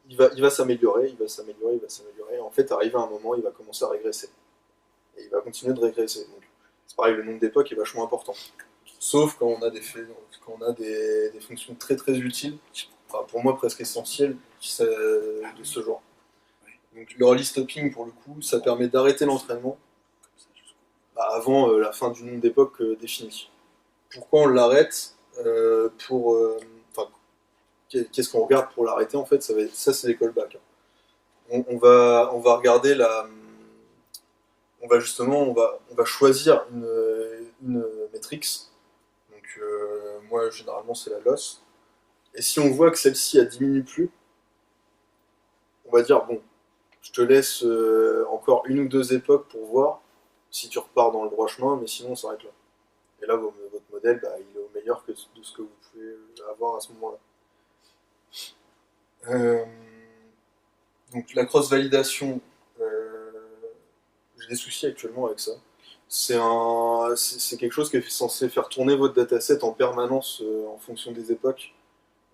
il va s'améliorer, il va s'améliorer, il va s'améliorer. En fait, arrivé à un moment, il va commencer à régresser. Et il va continuer de régresser. Donc, c'est pareil, le nombre d'époques est vachement important. Sauf quand on a des fonctions très très utiles, enfin, pour moi presque essentielles, de ce genre. Donc le release stopping, pour le coup, ça permet d'arrêter l'entraînement avant la fin du nombre d'époques défini. Pourquoi on l'arrête qu'est-ce qu'on regarde pour l'arrêter en fait, ça c'est les callbacks. On va regarder on va choisir une matrix. Donc moi généralement c'est la loss. Et si on voit que celle-ci elle diminue plus, on va dire bon, je te laisse encore une ou deux époques pour voir si tu repars dans le droit chemin, mais sinon on s'arrête là. Et là votre modèle il est au meilleur de ce que vous pouvez avoir à ce moment-là. Donc la cross-validation, j'ai des soucis actuellement avec ça. C'est quelque chose qui est censé faire tourner votre dataset en permanence en fonction des époques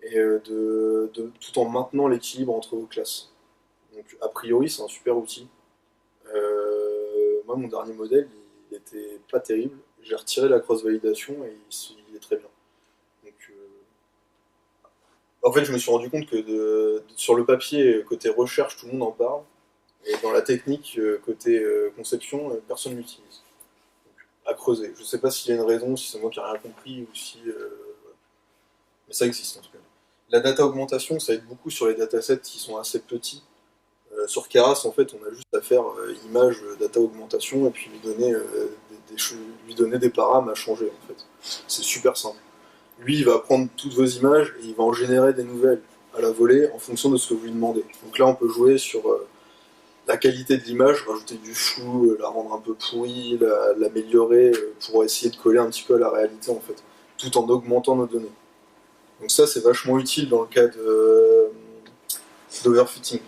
et tout en maintenant l'équilibre entre vos classes. Donc a priori c'est un super outil. Moi mon dernier modèle il était pas terrible. J'ai retiré la cross-validation et il est très bien. Donc, en fait, je me suis rendu compte que sur le papier, côté recherche, tout le monde en parle. Et dans la technique, côté conception, personne ne l'utilise. Donc, à creuser. Je sais pas s'il y a une raison, si c'est moi qui n'ai rien compris, ou si... mais ça existe en tout cas. La data augmentation, ça aide beaucoup sur les datasets qui sont assez petits. Sur Keras, en fait, on a juste à faire image, data augmentation, et puis lui donner des param à changer, en fait. C'est super simple. Lui, il va prendre toutes vos images et il va en générer des nouvelles à la volée en fonction de ce que vous lui demandez. Donc là, on peut jouer sur la qualité de l'image, rajouter du flou, la rendre un peu pourrie, l'améliorer pour essayer de coller un petit peu à la réalité, en fait, tout en augmentant nos données. Donc ça, c'est vachement utile dans le cas d'overfitting.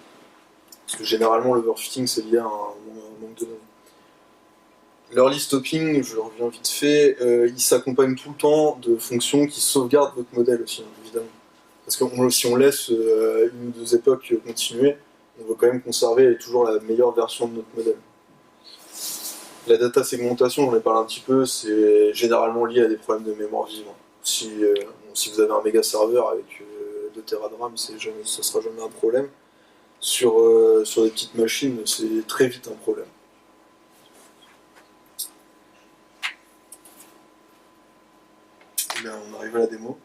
Parce que généralement, l'overfitting, c'est lié à un manque de données. L'early stopping, je reviens vite fait, il s'accompagne tout le temps de fonctions qui sauvegardent votre modèle aussi, évidemment. Parce que si on laisse une ou deux époques continuer, on veut quand même conserver toujours la meilleure version de notre modèle. La data segmentation, j'en ai parlé un petit peu, c'est généralement lié à des problèmes de mémoire vive. Si vous avez un méga serveur avec 2 Tera de RAM, ça sera jamais un problème. Sur des petites machines, c'est très vite un problème. Là, on arrive à la démo.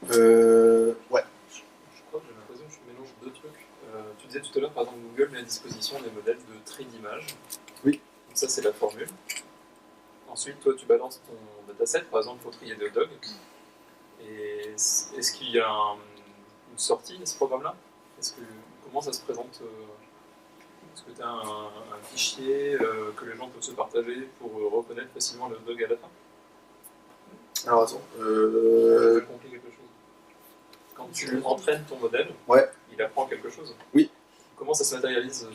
Ouais. Je crois que j'ai l'impression que je mélange deux trucs. Tu disais tout à l'heure, par exemple, Google met à disposition des modèles de tri d'images. Oui. Donc ça, c'est la formule. Ensuite, toi, tu balances ton dataset, par exemple, pour trier des hot dogs. Et est-ce qu'il y a une sortie à ce programme-là? Comment ça se présente? Est-ce que tu as un fichier que les gens peuvent se partager pour reconnaître facilement le hot dog à la fin? Alors attends. Ça peut compter quelque chose. Quand tu entraînes ton modèle, ouais. Il apprend quelque chose. Oui. Comment ça se matérialise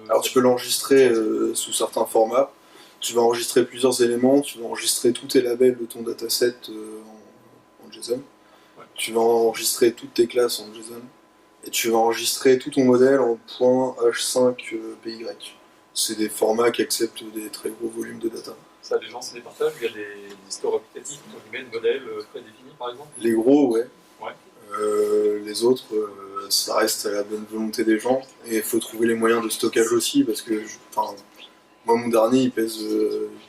Alors tu peux l'enregistrer sous certains formats. Tu vas enregistrer plusieurs éléments, tu vas enregistrer tous tes labels de ton dataset en JSON. Ouais. Tu vas enregistrer toutes tes classes en JSON. Et tu vas enregistrer tout ton modèle en .h5.py. C'est des formats qui acceptent des très gros volumes de data. Ça, les gens se les partagent. Il y a des histoires applicatives qui mettent des modèles prédéfinis, par exemple. Les gros, ouais. Ouais. Les autres, ça reste à la bonne volonté des gens. Et il faut trouver les moyens de stockage aussi, parce que moi, mon dernier, il pèse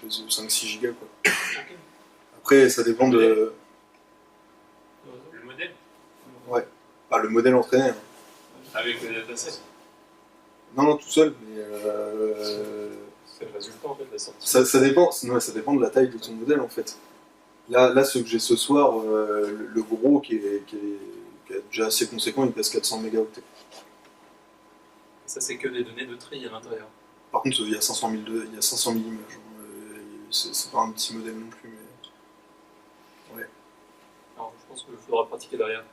5-6 gigas. Quoi. Okay. Après, ça dépend de... Le modèle? Ouais. Pas le modèle entraîné. Hein. Avec le dataset? Non, tout seul, mais... C'est le résultat, en fait, de la sortie. Ça dépend de la taille de ton modèle, en fait. Là, ce que j'ai ce soir, le gros qui est déjà assez conséquent, il pèse 400 mégaoctets. Ça, c'est que des données de tri à l'intérieur. Par contre, il y a 500 000 images. C'est pas un petit modèle non plus, mais... Ouais. Alors, je pense qu'il faudra pratiquer derrière.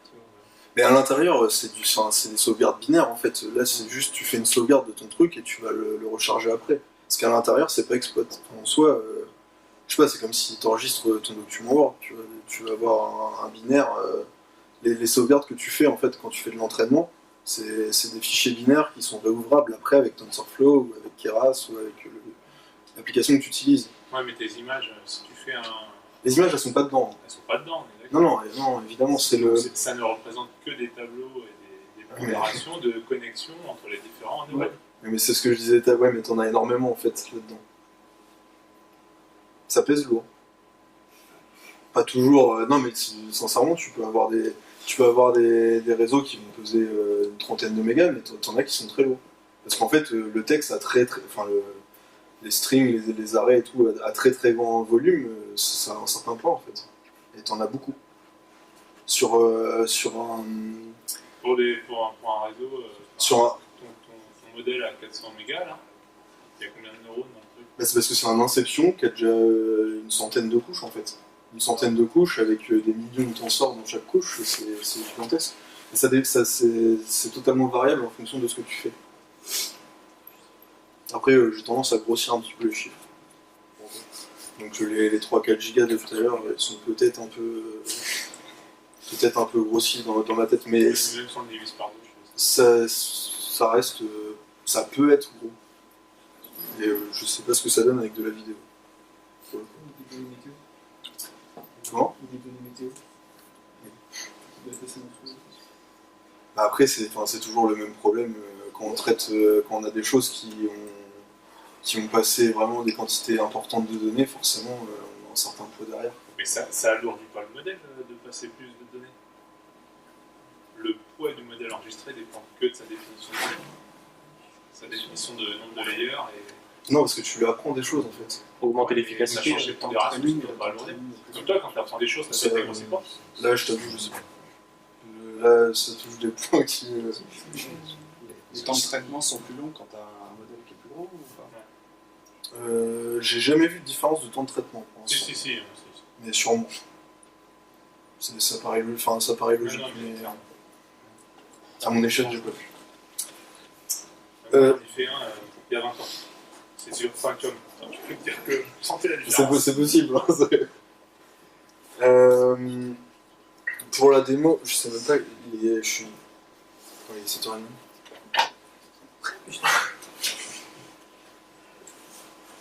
Mais à l'intérieur, c'est des sauvegardes binaires, en fait. Là, c'est juste, tu fais une sauvegarde de ton truc et tu vas le recharger après. Parce qu'à l'intérieur, c'est pas exploit. En soi... je sais pas, c'est comme si tu enregistres ton document Word, tu vas avoir un binaire. Les sauvegardes que tu fais en fait quand tu fais de l'entraînement, c'est des fichiers binaires qui sont réouvrables après avec TensorFlow ou avec Keras ou avec l'application que tu utilises. Ouais, mais tes images, si tu fais un... Les images, elles sont pas dedans. Elles sont pas dedans, on est d'accord. Non, évidemment, c'est le... Ça ne représente que des tableaux et des opérations de connexion entre les différents neurones. Ouais. Mais c'est ce que je disais, ouais, mais t'en as énormément en fait là-dedans. Ça pèse lourd. Pas toujours. Non, mais sincèrement, tu peux avoir des réseaux qui vont peser une trentaine de mégas, mais t'en as qui sont très lourds. Parce qu'en fait, le texte a les strings, les arrêts et tout, à très très grand volume, ça a un certain poids en fait. Et t'en as beaucoup. Sur un réseau, ton modèle à 400 mégas, là, il y a combien de neurones dans le truc? C'est parce que c'est un Inception qui a déjà une centaine de couches en fait. Une centaine de couches avec des millions de tenseurs dans chaque couche, c'est gigantesque. Et c'est totalement variable en fonction de ce que tu fais. Après, j'ai tendance à grossir un petit peu les chiffres. Donc les 3-4 gigas de tout à l'heure sont peut-être un peu grossis dans ma tête, mais ça reste, ça peut être gros. Et je sais pas ce que ça donne avec de la vidéo. données météo. Comment? Des données météo. Ça doit être assez monstrueux. Bah, après, c'est toujours le même problème quand on traite, quand on a des choses qui ont passé vraiment des quantités importantes de données, forcément, on a un certain poids derrière. Mais ça alourdit pas le modèle de passer plus de données. Le poids du modèle enregistré dépend que de sa définition de données. Sa définition de nombre de layers et Non, parce que tu lui apprends des choses en fait. Augmenter ça l'efficacité. change les pondérations, ça ne pas alourdir. Comme toi, quand tu apprends des choses, ça fait des conséquences. Là, je t'avoue, je sais pas. Là, ça touche des points qui. Les temps de traitement sont plus longs quand tu as un modèle qui est plus gros ou pas? J'ai jamais vu de différence de temps de traitement pour l'instant. Si. Mais sûrement. Ça paraît logique, Non, mais clairement. à mon échelle, j'ai pas vu. Il fait un il y a 20 ans. C'est sur 5 hommes. Tu peux te dire que sentez la différence. C'est possible. Pour la démo, je sais même pas. Je suis. Ouais, il est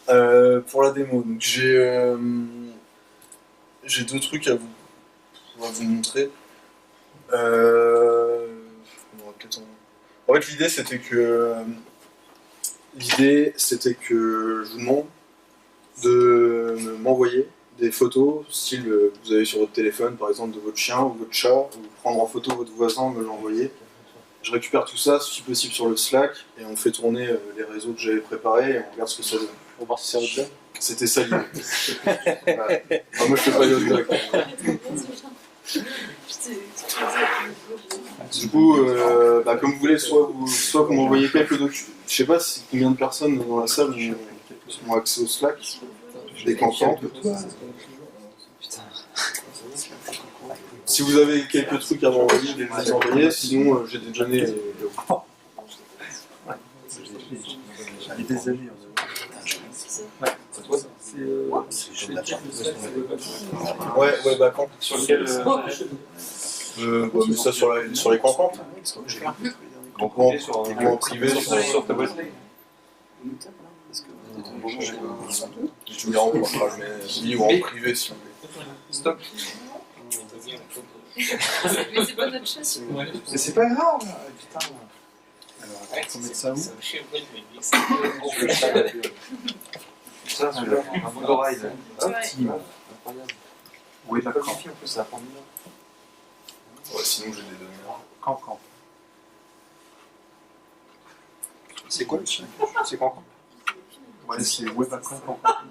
7h30. Pour la démo, donc j'ai deux trucs à vous montrer. En fait, l'idée c'était que je vous demande de m'envoyer des photos, style vous avez sur votre téléphone par exemple de votre chien ou votre chat, ou prendre en photo votre voisin, me l'envoyer. Je récupère tout ça, si possible sur le Slack, et on fait tourner les réseaux que j'avais préparés et on regarde ce que ça donne. Pour voir si c'est un job. C'était ça l'idée. Voilà. Enfin, moi je fais pas de hot dog. Du coup, comme vous voulez, soit vous m'envoyez quelques documents. Je sais pas combien de personnes dans la salle ont accès au Slack. Des cancans. Si vous avez quelques trucs à m'envoyer, vous les envoyer. Sinon, j'ai déjà donné. Des années. Ouais, bah quand. Sur lequel. Mais ça sur les cancans. Donc en privé, Sur ta boîte. tu me les renvoieras, mais oui, ou en privé si vous voulez. Stop. Mais c'est pas notre chasse. Mais c'est pas grave, putain. Alors, faut mettre ça où? Ça, c'est un bout d'oreille. Ouais. Oui, d'accord. En plus, ça prend bien. Ouais, sinon j'ai des données. Cancan. C'est quoi le chien? C'est quand? Ouais, c'est Webacon Cancan.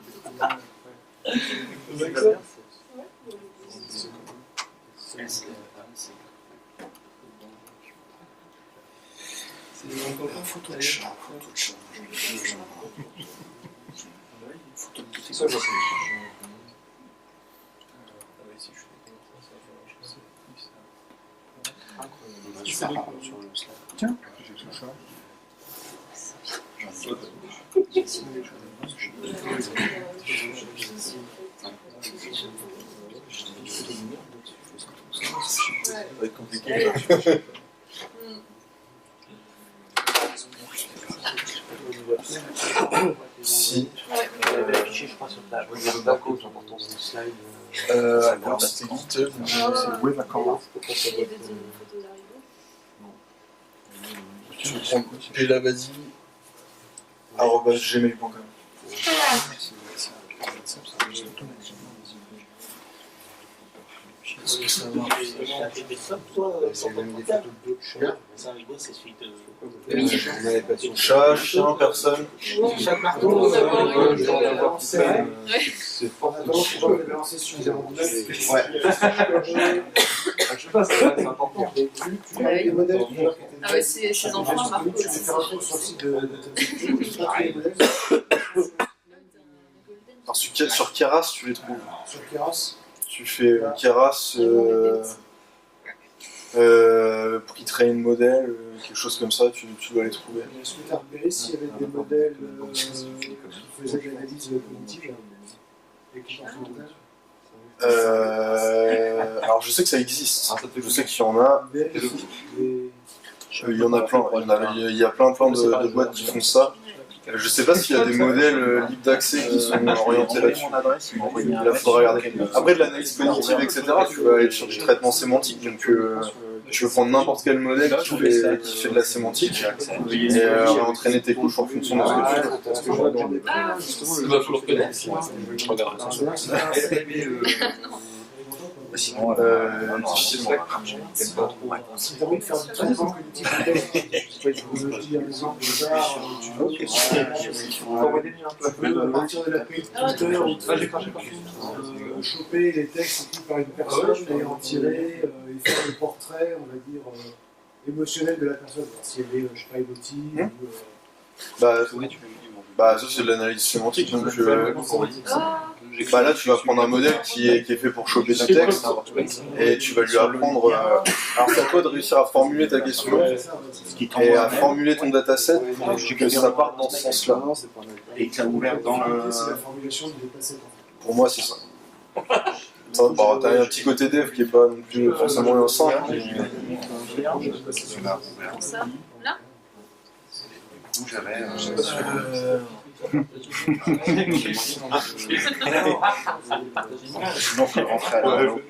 Photo de chat. C'est ça, je sais. Tiens, j'ai tout ça. Ça va être compliqué. Si. Je crois sur ta d'accord, c'est important, c'est une slide. Alors c'était GitHub. C'est Webacon. Il y a des photos d'arrivée. Tu prends pelavadi@gmail.com. Est-ce que ça marche? Chat, chien, personne. Chaque marteau, c'est Je sais pas, c'est important. Ah ouais, ces enfants, Marco, Alors sur Keras, tu les trouves. Sur Keras. Tu fais Keras pour qu'il traîne modèle, quelque chose comme ça, tu dois les trouver. Est-ce que tu as repéré s'il y avait des modèles qui faisaient de l'analyse cognitive et qui alors je sais que ça existe, je sais qu'il y en a. Il y en a plein, il y a plein de boîtes qui font ça. Je sais pas s'il y a des modèles libres d'accès qui sont orientés là-dessus. Là, faudra regarder. Après, de l'analyse cognitive, etc., tu vas aller sur du traitement sémantique. Donc, tu veux prendre n'importe quel modèle qui fait de la sémantique et entraîner tes couches en fonction de ce que tu veux. Parce que je vois dans des Ah, Il faut le reconnaître. Je regarderai ça. Sinon, Difficilement. si tu as envie de faire du traitement cognitif, je vous dis un exemple de ça, tu veux à partir de la page Twitter ou choper les textes écrits par une personne et en tirer et faire le portrait, on va dire, émotionnel de la personne. Si elle est, je sais pas, émotive Bah, ça c'est de l'analyse sémantique. Donc, là, tu vas prendre un modèle qui est fait pour choper ton texte et tu vas lui apprendre. Alors, c'est à toi de réussir à formuler ta question et à formuler ton dataset pour que ça parte dans ce sens-là. Et que ça ouvert dans le. c'est la formulation du dataset. Pour moi, c'est ça. T'as un petit côté dev qui est pas non plus forcément un simple. Ça, là Où j'avais. Sinon, il faut rentrer à la mano.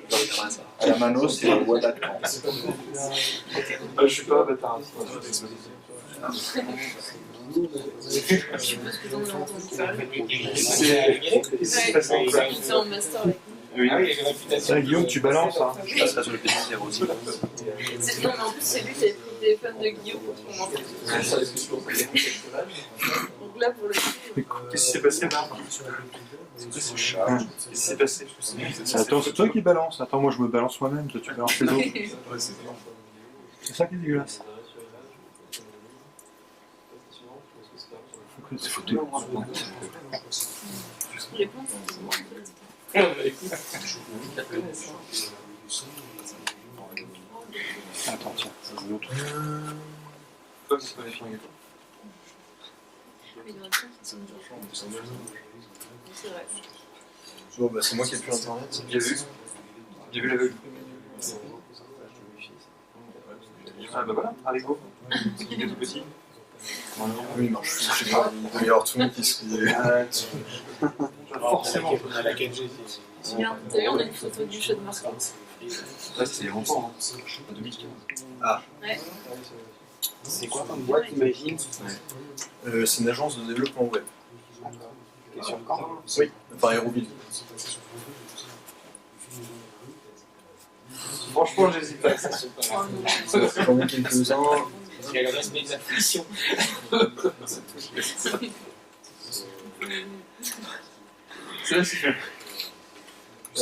À la mano, c'est le Wadakan. Je suis pas bâtard. Je suppose que j'en ai entendu parler. C'est en master. Oui, Guillaume, tu balances. Hein. Je passerai sur le PC aussi. Non, mais en plus, c'est lui qui avait pris le téléphone de Guillaume pour commencer. Donc là, pour le coup. Qu'est-ce qui s'est passé là? C'est chat. Qu'est-ce qui s'est passé? Attends, c'est toi qui balance. Attends, moi je me balance moi-même. Toi, tu balances les autres. C'est ça qui est dégueulasse. C'est foutu. Réponse. Attends, tiens, c'est l'autre. Toi, c'est pas les filles. Il y en a plein qui sont déjà. C'est vrai. Bon, bah, c'est moi qui ai plus internet. J'ai vu. J'ai vu l'aveugle. Ah bah voilà, allez go. Il est tout petit. Oui, non, je sais pas. Il doit y avoir tout le monde qui se dit. Forcément. Regarde, t'as vu, on a une photo du show de Market. Là, c'était longtemps. En 2015. Ouais. C'est quoi comme boîte, imagine? C'est une agence de développement web. T'es sur Caen? Oui, enfin Aéroville. Franchement, j'hésite pas. J'en ai quelques-uns. Il y a le respect de la fiction. C'est là, c'est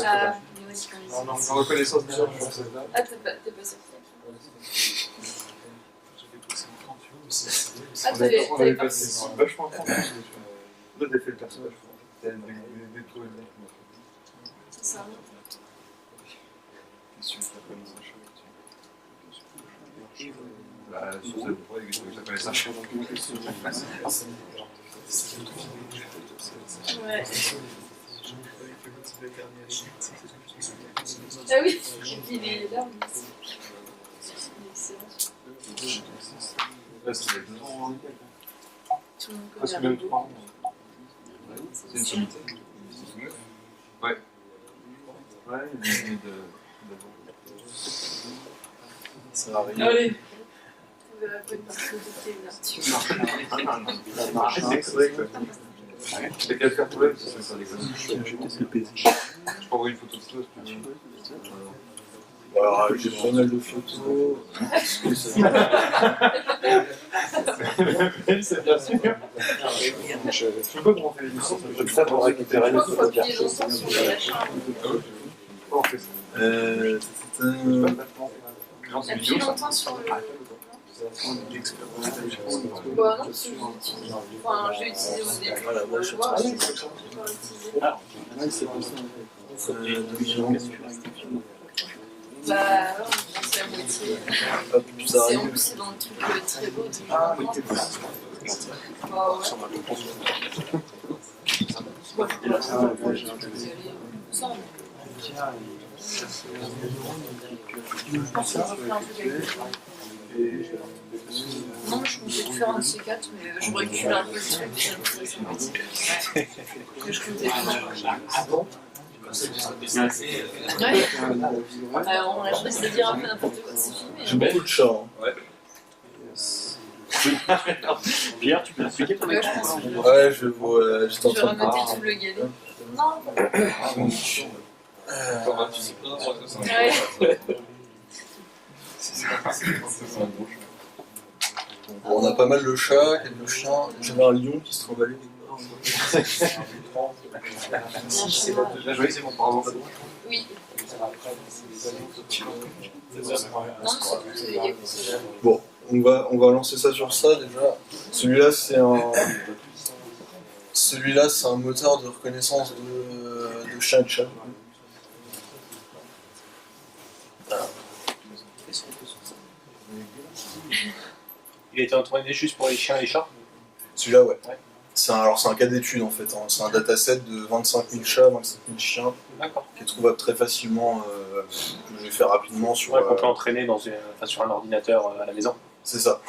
Ah, en reconnaissance du genre, je pense. ah, t'es pas sorti. Ah, t'avais pas passé vachement de temps. Là, t'as fait le personnage. T'as trouvé le mec. C'est ça. Bah, sur ce projet, ça connaît ça. Ouais. Ah oui, il est là. C'est excellent. Là, c'est 2 ans. Tout le monde Presque connaît même la 3 ans. C'est une sommité. Ouais. Ouais, il est Ça arrive. Allez. Vous verrez pas une partie de là. C'est vrai que. T'as qu'à le faire toi-même, ça déconne. Je t'envoie une photo de toi, si tu veux. Voilà, j'ai pas mal de photos. C'est bien sûr. Je sais pas comment on fait l'émission, je fais ça pour récupérer les photos de Appuyer longtemps sur le machin. Comment on fait ça? Appuyer longtemps sur le. Bah non, parce que enfin, je l'ai utilisé au début. Voilà, moi, Je vois, si c'est pas utilisé. Bah, on pense à la moitié. Hop, ça C'est en arrive. plus, c'est dans le truc très beau du Ah, oui, genre. t'es pas. Bah ouais. Moi, je pense que vous allez ensemble. Je pense qu'on peut faire un truc avec le jeu. Non, je comptais tout faire un de ces quatre, mais je recule un peu le truc, ça me fait sympathique. Que je comptais faire. Ah bon? Ouais. On a choisi de dire un peu n'importe quoi de ces films. J'ai beaucoup de chats. Hein. Pierre, tu peux expliquer ton Ouais, écran? je pense que Ouais, je vois. J'étais en je vais train de remonter tout le galet. Non, ouais. Bon, on a pas mal de chats, quelques chiens. J'avais un lion qui se trimballait. La jolie, c'est mon pardon. Oui. Non, c'est il y a que ça. Bon, on va lancer ça sur ça déjà. Celui-là, c'est un moteur de reconnaissance de chien et de chat. Voilà. Il a été entraîné juste pour les chiens et les chats? Celui-là, ouais. Ouais. C'est un cas d'étude en fait. Hein. C'est un dataset de 25 000 chats, 25 000 chiens, D'accord. qui est trouvable très facilement, que je vais faire rapidement sur. Ouais, qu'on peut entraîner sur un ordinateur à la maison. C'est ça.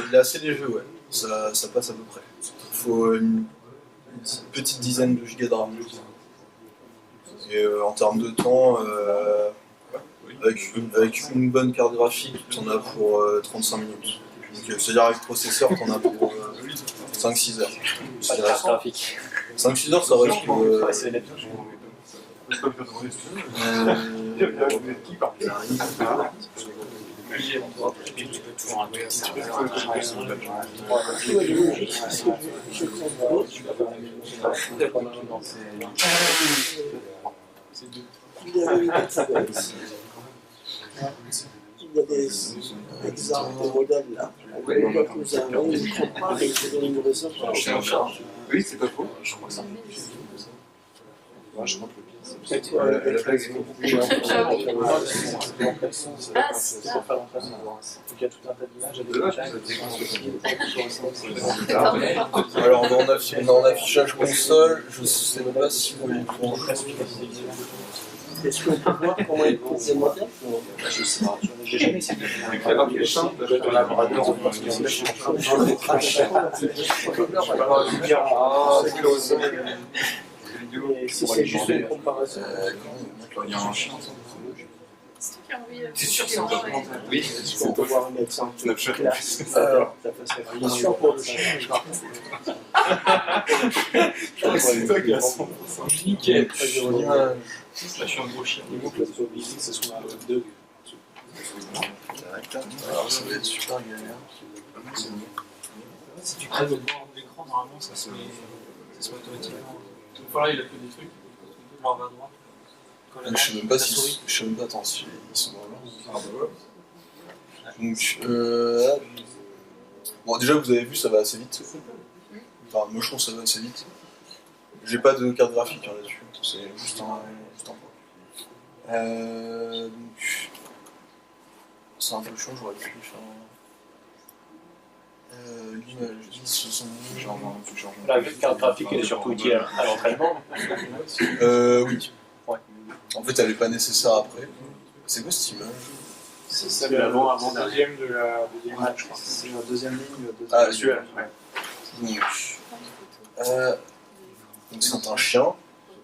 Il est assez léger, ouais. Ça passe à peu près. Il faut une petite dizaine de gigas de RAM. Et en termes de temps, avec une bonne carte graphique, tu en as pour 35 minutes. Donc, c'est-à-dire avec le processeur, tu en as pour 5-6 heures. Pas de carte graphique. 5-6 heures, ça reste. Ouais, c'est net. Il y a des exemples de modèles là. Nous avons une compare et je donne une raison. Oui, c'est pas faux. Je crois que ça. Je crois que C'est quoi le Ah, c'est ça. il y a tout un tas d'images Alors, on est en affichage console, je sais pas si vous voulez le Est-ce qu'on peut voir comment ils font ces modèles? Je sais pas. J'ai jamais essayé. Avec la barre qui est simple, je vais dans la laboratoire parce qu'il y a des Et si c'est juste une comparaison. Il y a un chien. C'est toi qui as envie de C'est sûr, c'est faire un un Oui, Est-ce qu'on peut voir un exemple Snapchat. classe? Alors, Bien sûr pour le chien. C'est toi qui as son. Nickel. l'image. Là, je suis un gros chien. Ce soit deux. Alors, ça va être super galère. Si tu crèves le bord de l'écran, normalement ça se met automatiquement. Donc voilà, il a fait des trucs. Genre vers droite. Je sais même pas si. Je sais même pas, attends, si ils sont dans Donc, bon, déjà, vous avez vu, ça va assez vite. Enfin, moi, je trouve que ça va assez vite. J'ai pas de carte graphique hein, là-dessus. C'est juste un point. Donc, c'est un peu chaud, j'aurais pu faire. L'image 1070. La carte graphique, elle est surtout utile à l'entraînement. Oui. Ouais. En fait, elle est pas nécessaire après. C'est quoi cette image? C'est celle avant Deuxième de la deuxième match, je crois. C'est la deuxième ligne de Ah, Visuel, ouais. Donc c'est un chien.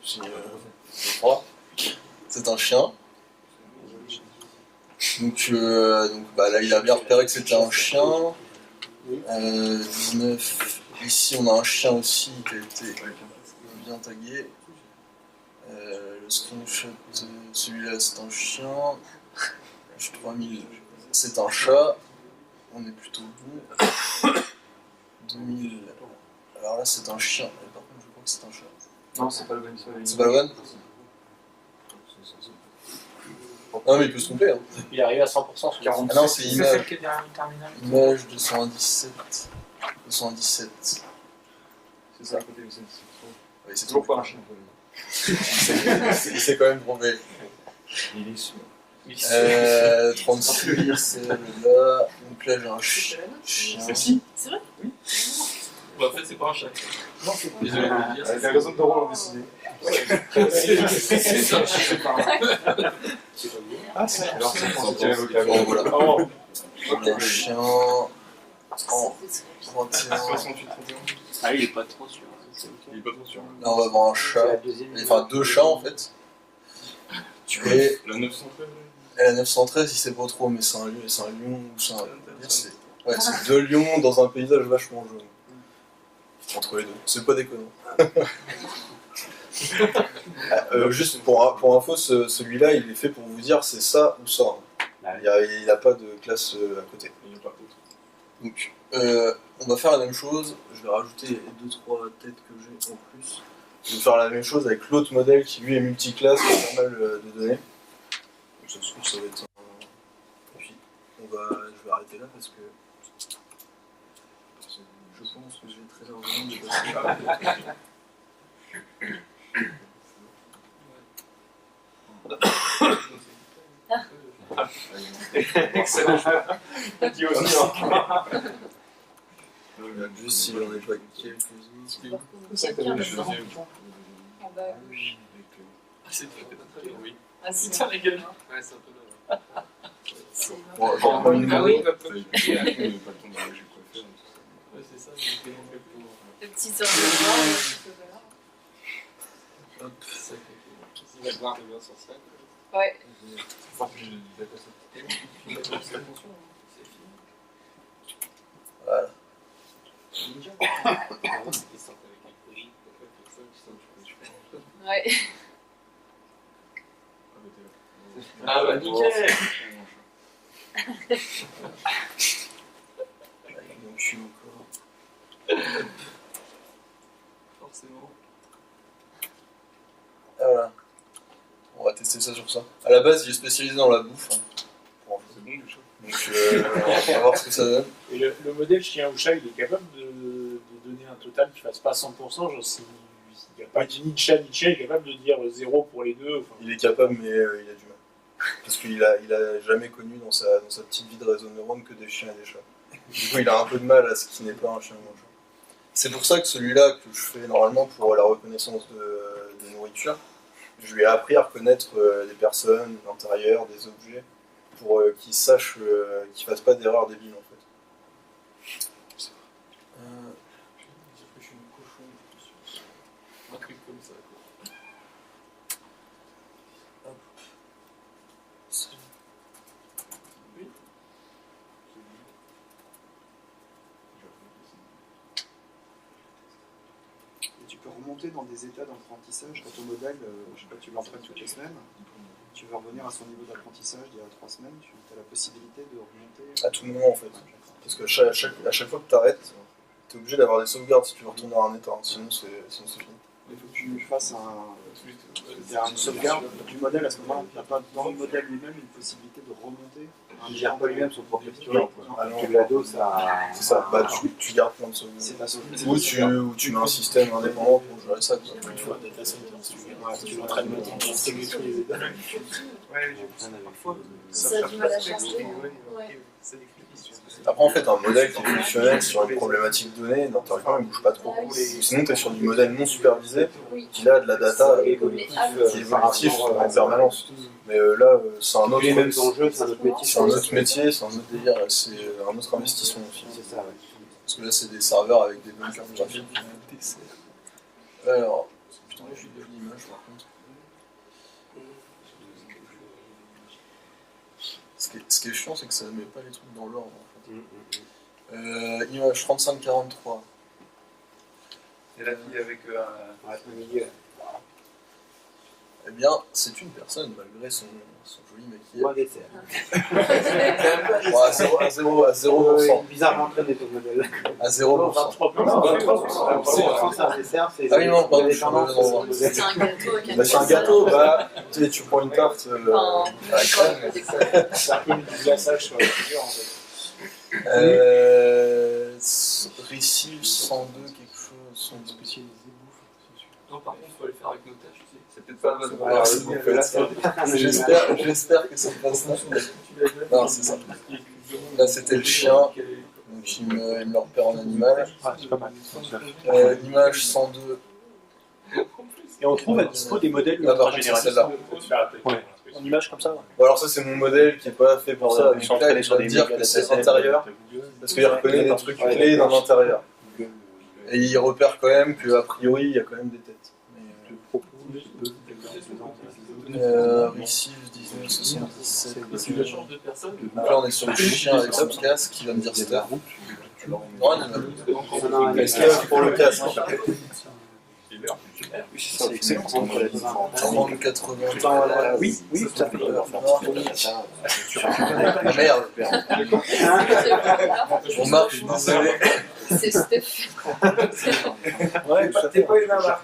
Si, je crois. C'est un chien. Donc bah, là, il a bien repéré que c'était un chien. 19. Ici, on a un chien aussi qui a été bien tagué. Le screenshot, celui-là, c'est un chien. H3000, c'est un chat. On est plutôt bon. 2000. Alors là, c'est un chien. Et par contre, je crois que c'est un chat. Non, c'est pas le bon. C'est pas le one? Non, mais il peut se tromper. Hein. Il est arrivé à 100% sur 40. Ah non, c'est C'est image. celle qui est derrière le terminal. Image 217. 217. C'est ça, à côté de ça. Oui, c'est Toujours trop pas un chien. Il s'est quand même trompé. Il est sûr. 36, c'est là. Donc là, j'ai un chien. Celle-ci? C'est vrai? Bon, en fait, c'est pas un chat. Non, c'est Désolé de le dire. Les raisons de Roland ont décidé. Ah, c'est alors c'est Bon, voilà. Le chien en 21. 68-31. Ah, il est pas trop sûr. Il est pas trop sûr. Là, on va avoir un C'est la chat. deuxième. Enfin, deux chats en fait. Et La 913. la 913, il sait pas trop, mais c'est un lion ou c'est un. Ouais, c'est deux lions dans un paysage vachement jaune. Entre les deux. C'est pas déconnant. Juste pour info, celui-là, il est fait pour vous dire c'est ça ou ça. Il n'a pas de classe à côté. Il n'y a pas d'autre. Donc, on va faire la même chose. Je vais rajouter les 2-3 têtes que j'ai en plus. Je vais faire la même chose avec l'autre modèle qui lui est multiclasse, qui a pas mal de données. Donc, ça se trouve, ça va être un. Et puis, je vais arrêter là parce que. Je pense que je vais très largement dépasser. Excellent. Dis aussi. Juste s'il en est pas quelques-uns. C'est quelqu'un là-dedans. En bas à gauche. Ah, c'est très très bien, oui. Ah, c'est Putain, bien. les gars. Ouais, c'est un peu là. C'est Bon, j'en prends une. Ah oui. Pas le temps de réagir, quoi faire, et tout ça. Ouais, c'est ça, j'ai fait mon fait pour. le petit sort de voir. Hop. Il va voir bien sur ça. Ouais. Voilà. Ouais. Ah bah nickel. Donc, je suis encore. Forcément. Voilà. On va tester ça sur ça. À la base, il est spécialisé dans la bouffe. Hein. C'est bon du chat. Donc, on va voir ce que ça donne. Et le modèle chien ou chat, il est capable de donner un total qui ne fasse pas 100%. Genre, s'il n'y a pas ni de chat ni de chien, il est capable de dire 0 pour les deux. Enfin, Il est capable, mais il a du mal. Parce qu'il a jamais connu dans sa petite vie de réseau de neurones que des chiens et des chats. Du coup, il a un peu de mal à ce qui n'est pas un chien ou un chat. C'est pour ça que celui-là, que je fais normalement pour la reconnaissance des nourritures, je lui ai appris à reconnaître des personnes, l'intérieur, des objets, pour qu'il sache, qu'il fasse pas d'erreur débile en fait. Je suis une cochon. Un truc comme ça, quoi. Hop. Oui. Et tu peux remonter dans des états d'apprentissage quand ton modèle, je sais pas, tu l'entraînes toutes les semaines, tu veux revenir à son niveau d'apprentissage d'il y a 3 semaines, tu as la possibilité de remonter À tout moment en fait. Parce que à chaque fois que tu arrêtes, tu es obligé d'avoir des sauvegardes si tu veux retourner à un état, sinon c'est fini. Il faut que tu fasses il y a une sauvegarde du modèle à ce moment-là. Il n'y a pas dans le modèle lui-même une possibilité de remonter. Il gère pas lui-même son propre historique. Ah non. Tu l'adoses à. C'est ça, bah tu gardes plein de sauvegardes. C'est ta sauvegarde. Ou tu mets un système indépendant pour gérer ça. Quoi. tu l'entraînes maintenant. Ça a du mal à charger. Ouais. Après en fait un modèle qui est fonctionnel sur une problématique donnée, théoriquement il bouge pas trop. Sinon tu es sur du modèle non supervisé qui a de la data qui est évolutif en permanence. Mais là c'est un autre Les mêmes enjeux, c'est un autre métier. c'est un autre métier, c'est un autre délire, c'est un autre investissement aussi. C'est ça, ouais. Parce que là c'est des serveurs avec des bonnes cartes graphiques. Alors, putain j'ai une jolie image par contre. Ce qui est chiant c'est que ça ne met pas les trucs dans l'ordre en fait. Image 35-43. Et la fille avec Ouais, au milieu. Eh bien, c'est une personne malgré son joli maquillage. Moins dessert. Bon, à 0%. Bizarrement entraîné ton modèle. À 0%. C'est un dessert, c'est. Ah oui, non, pardon, c'est je suis mauvais dans le C'est un gâteau avec un Bah, c'est un gâteau, bah, tu prends une tarte à la crème. C'est un peu du glaçage sur la figure en fait. Récit 102 quelque chose, son spécialisé bouffe. Non, par contre, il faut aller faire avec nos tâches, tu sais. C'est peut-être pas mal. Alors, c'est bon, j'espère que ça passe là. Non, c'est ça. Là, c'était le chien, donc il me le repère en animal. Ah, c'est pas mal. Image 102. Et on trouve à dispo des modèles Là, par ultra contre, c'est généralistes. celle-là. Ouais. En image comme ça. Ouais. Bon, alors ça, c'est mon modèle qui est pas fait pour ça. Ouais, Donc je suis là, entraîné il sur va des dire méga que c'est datasets. intérieur, parce qu'il reconnaît des trucs clés dans l'intérieur. Et il repère quand même qu'a priori, il y a quand même des têtes. Receive 1977. C'est la chance de personne. Donc là, on est sur le chien avec son casque qui va me dire Star. Non, est-ce qu'il y a pour le casque? C'est excellent. 30, 80. Oui, oui, tout à fait. Ah merde. Bon, Marc, je suis désolé. C'est Steph. Ouais, t'es pas une Marc.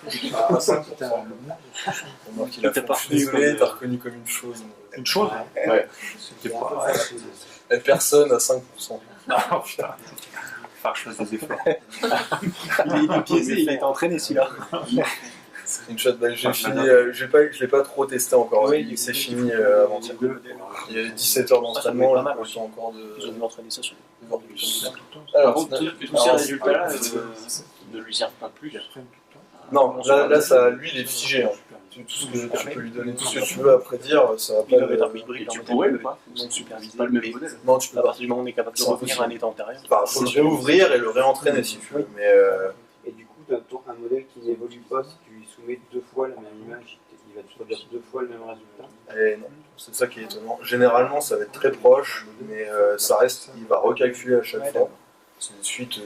Bon, Marc, il a fait. Je suis désolé, t'as reconnu comme une chose. Une chose. Ouais. C'était pas. Et personne à 5%. Ah putain. Faut que je fasse des efforts. Il est biaisé, il a été entraîné celui-là. Screenshot, bah, j'ai fini, je l'ai pas trop testé encore, Oui, c'est fini avant-hier. Il y a 17 heures d'entraînement, pas mal. je suis encore de... Ils ont dû entraîner ça sur Alors, tous ces résultats-là ne lui servent pas plus. non, là ça, lui il est figé. Hein. Tout ce que tu peux lui donner, tout ce que tu veux après dire, ça va pas... Tu pourrais le pas, non supervisé, pas le même modèle. Non, tu peux À pas. partir du moment où on est capable de revenir à un état antérieur. Enfin, faut le réouvrir et le réentraîner si tu veux, mais... Et du coup, un modèle qui n'évolue pas, si tu lui soumets 2 fois la même image, il va te produire 2 fois le même résultat. Et non, c'est ça qui est étonnant. Généralement, ça va être très proche, mais ça reste, il va recalculer à chaque fois. C'est une suite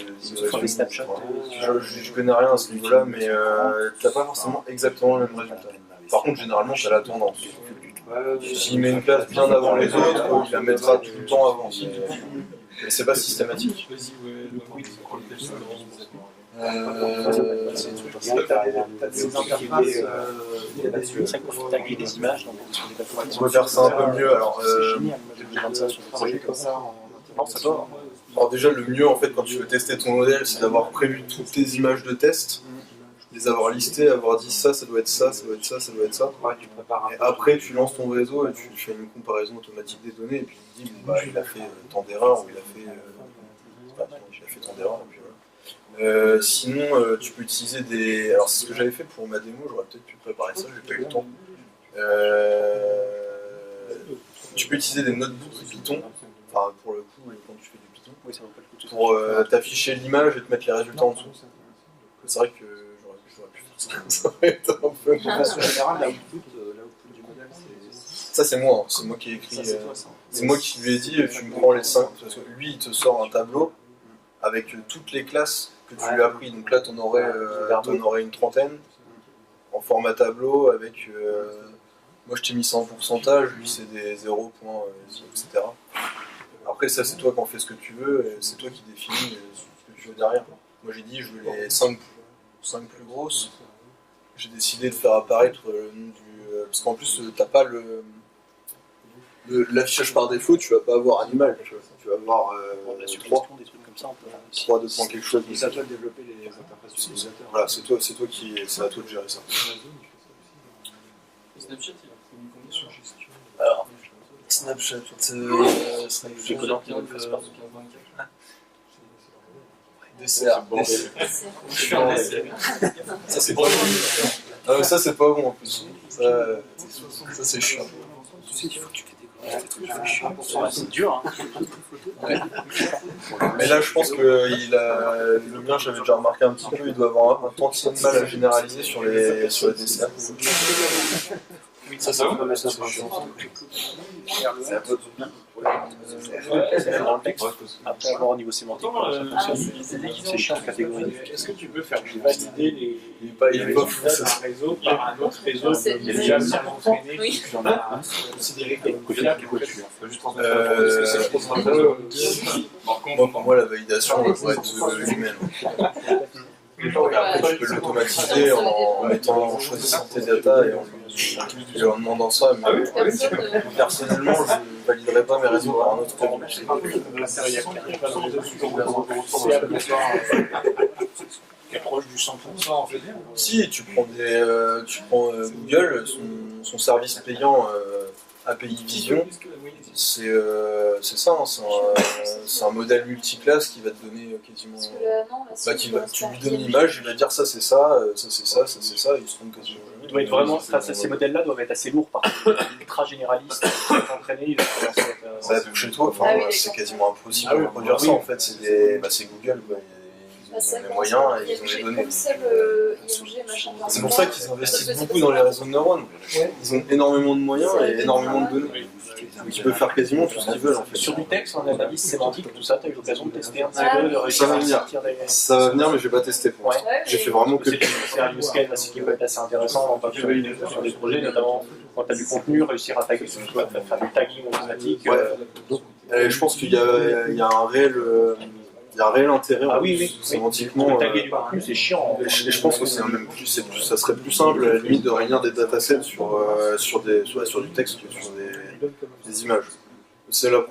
des snapshots. Je connais rien à ce niveau-là, mais t'as pas forcément exactement le même résultat. Par contre, généralement, t'as la tendance. S'il met une place bien avant les autres, il la mettra tout le temps avant. Mais c'est pas systématique. Ça faut taguer des images. On peut faire ça un peu mieux. Alors, C'est génial, moi j'ai besoin de ça sur le projet comme ça. Non, ça doit. alors déjà, le mieux en fait quand tu veux tester ton modèle, c'est d'avoir prévu toutes tes images de test, les avoir listées, avoir dit ça doit être ça, ça doit être ça, ça doit être ça. Tu prépares Et après, tu lances ton réseau et tu fais une comparaison automatique des données et puis tu te dis bon, bah, il a fait tant d'erreurs ou il a fait tant d'erreurs. Et puis voilà. Sinon, tu peux utiliser des. Alors c'est ce que j'avais fait pour ma démo, j'aurais peut-être pu préparer ça, j'ai pas eu le temps. Tu peux utiliser des notebooks Python, enfin pour le coup quand tu fais du Python, pour t'afficher l'image et te mettre les résultats en dessous. C'est vrai que j'aurais pu faire ça, ça aurait été un peu... En général, l'output du modèle, c'est... Ça c'est moi, hein. C'est moi qui ai écrit, c'est moi qui lui ai dit, tu me prends les 5, parce que lui il te sort un tableau avec toutes les classes que tu lui as pris, donc là t'en aurais une trentaine, en format tableau avec... moi je t'ai mis ça en pourcentage, lui c'est des 0, etc. Après ça c'est toi qui en fais ce que tu veux, et c'est toi qui définis ce que tu veux derrière. Moi j'ai dit je veux les 5 plus grosses. J'ai décidé de faire apparaître le nom du... parce qu'en plus t'as pas l'affichage par défaut, tu vas pas avoir animal, tu vas avoir la suggestion, des trucs comme ça, on peut... 3, 2 points quelque chose. C'est à toi de développer les interfaces utilisateurs. Voilà, c'est toi qui... c'est à toi de gérer ça. Snapchat, il a fourni combien sur gestion? Alors, Snapchat, J'ai connecté un espace de 15-24. Dessert. Je suis un essai. Ça c'est pas bon. Ah, mais ça c'est pas bon en plus. Ça c'est chiant. Tu sais qu'il faut que tu fais des trucs chiants. C'est dur, hein. Ouais. Mais là je pense que le mien j'avais déjà remarqué un petit peu, il doit avoir un tantième de mal à généraliser sur les desserts. Ça va mettre ça chiant. C'est un peu dans le texte. Après avoir au niveau sémantique, comment ça fonctionne. C'est chiant catégorie. Est-ce que tu peux faire valider les Il est pas fou ça. un réseau par un autre réseau qui est déjà bien entraîné, Oui. qui en a considéré comme confiable? Pour moi la validation elle pourrait être humaine. Après tu peux l'automatiser en choisissant tes data et en demandant ça, mais personnellement je ne validerai pas mes réseaux par un autre Qui est proche du 100% en fait. Si tu prends Google, son service payant API Vision, c'est ça, hein, c'est un modèle multiclasse qui va te donner quasiment... tu lui donnes l'image, il va dire ça c'est ça, ça c'est ça, ça c'est ça, et il se trompe quasiment jamais. doit être vraiment, ces modèles-là doivent être assez lourds, par contre, ultra généralistes, entraînés, ils vont commencer à être, chez toi, enfin, c'est quasiment impossible de produire ça en fait, c'est Google, quoi. Ils ont les moyens et ils ont les données. C'est pour ça qu'ils investissent beaucoup dans les réseaux de neurones. Ils ont énormément de moyens et énormément de données. Donc ils peuvent faire quasiment tout ce qu'ils veulent en fait. Sur du texte, en analyse sémantique, tout ça, tu as eu l'occasion de tester un petit peu, Ça va venir. Ça va venir, mais je vais pas tester pour l'instant. J'ai fait vraiment que. C'est un use case qui peut être assez intéressant sur des projets, notamment quand tu as du contenu, réussir à taguer, faire du tagging automatique. Et je pense qu'il y a un réel. Il y a un réel intérêt sémantiquement. Taguer du contenu, c'est chiant. Et je pense que ça serait plus simple à la limite de réunir des datasets sur du texte que sur des images. C'est le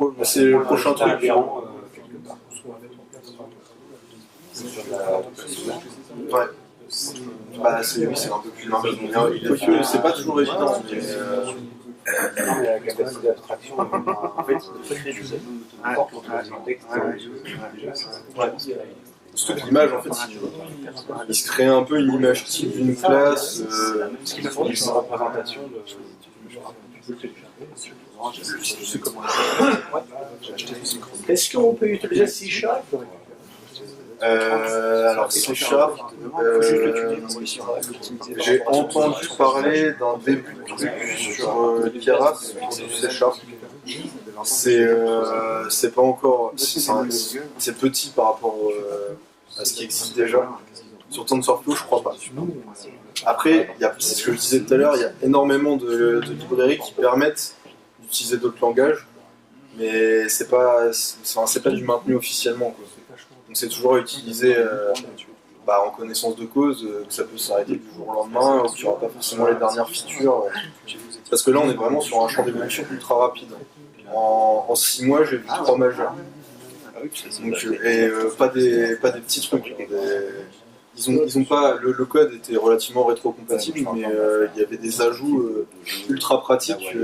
prochain truc. Ouais. Bah, c'est un peu plus large. C'est pas toujours évident. La capacité d'abstraction, en fait, surtout que l'image, en fait, il se crée un peu une image type d'une classe. Ce qui me fournit une représentation de. Est-ce qu'on peut utiliser C#? Alors C#, j'ai entendu parler d'un début de truc sur Keras pour du C#. C'est pas encore, c'est petit par rapport à ce qui existe déjà. Sur TensorFlow, je crois pas. Après, c'est ce que je disais tout à l'heure, il y a énormément de librairies qui permettent d'utiliser d'autres langages, mais c'est pas du maintenu officiellement, quoi. Donc c'est toujours à utiliser en connaissance de cause, que ça peut s'arrêter du jour au lendemain, ou qu'il n'y aura pas forcément les dernières features. Parce que là, on est vraiment sur un champ d'évolution ultra rapide. En 6 mois, j'ai vu 3 majeurs. Donc, pas des petits trucs. Ils ont pas, le code était relativement rétro-compatible, mais il y avait des ajouts ultra pratiques.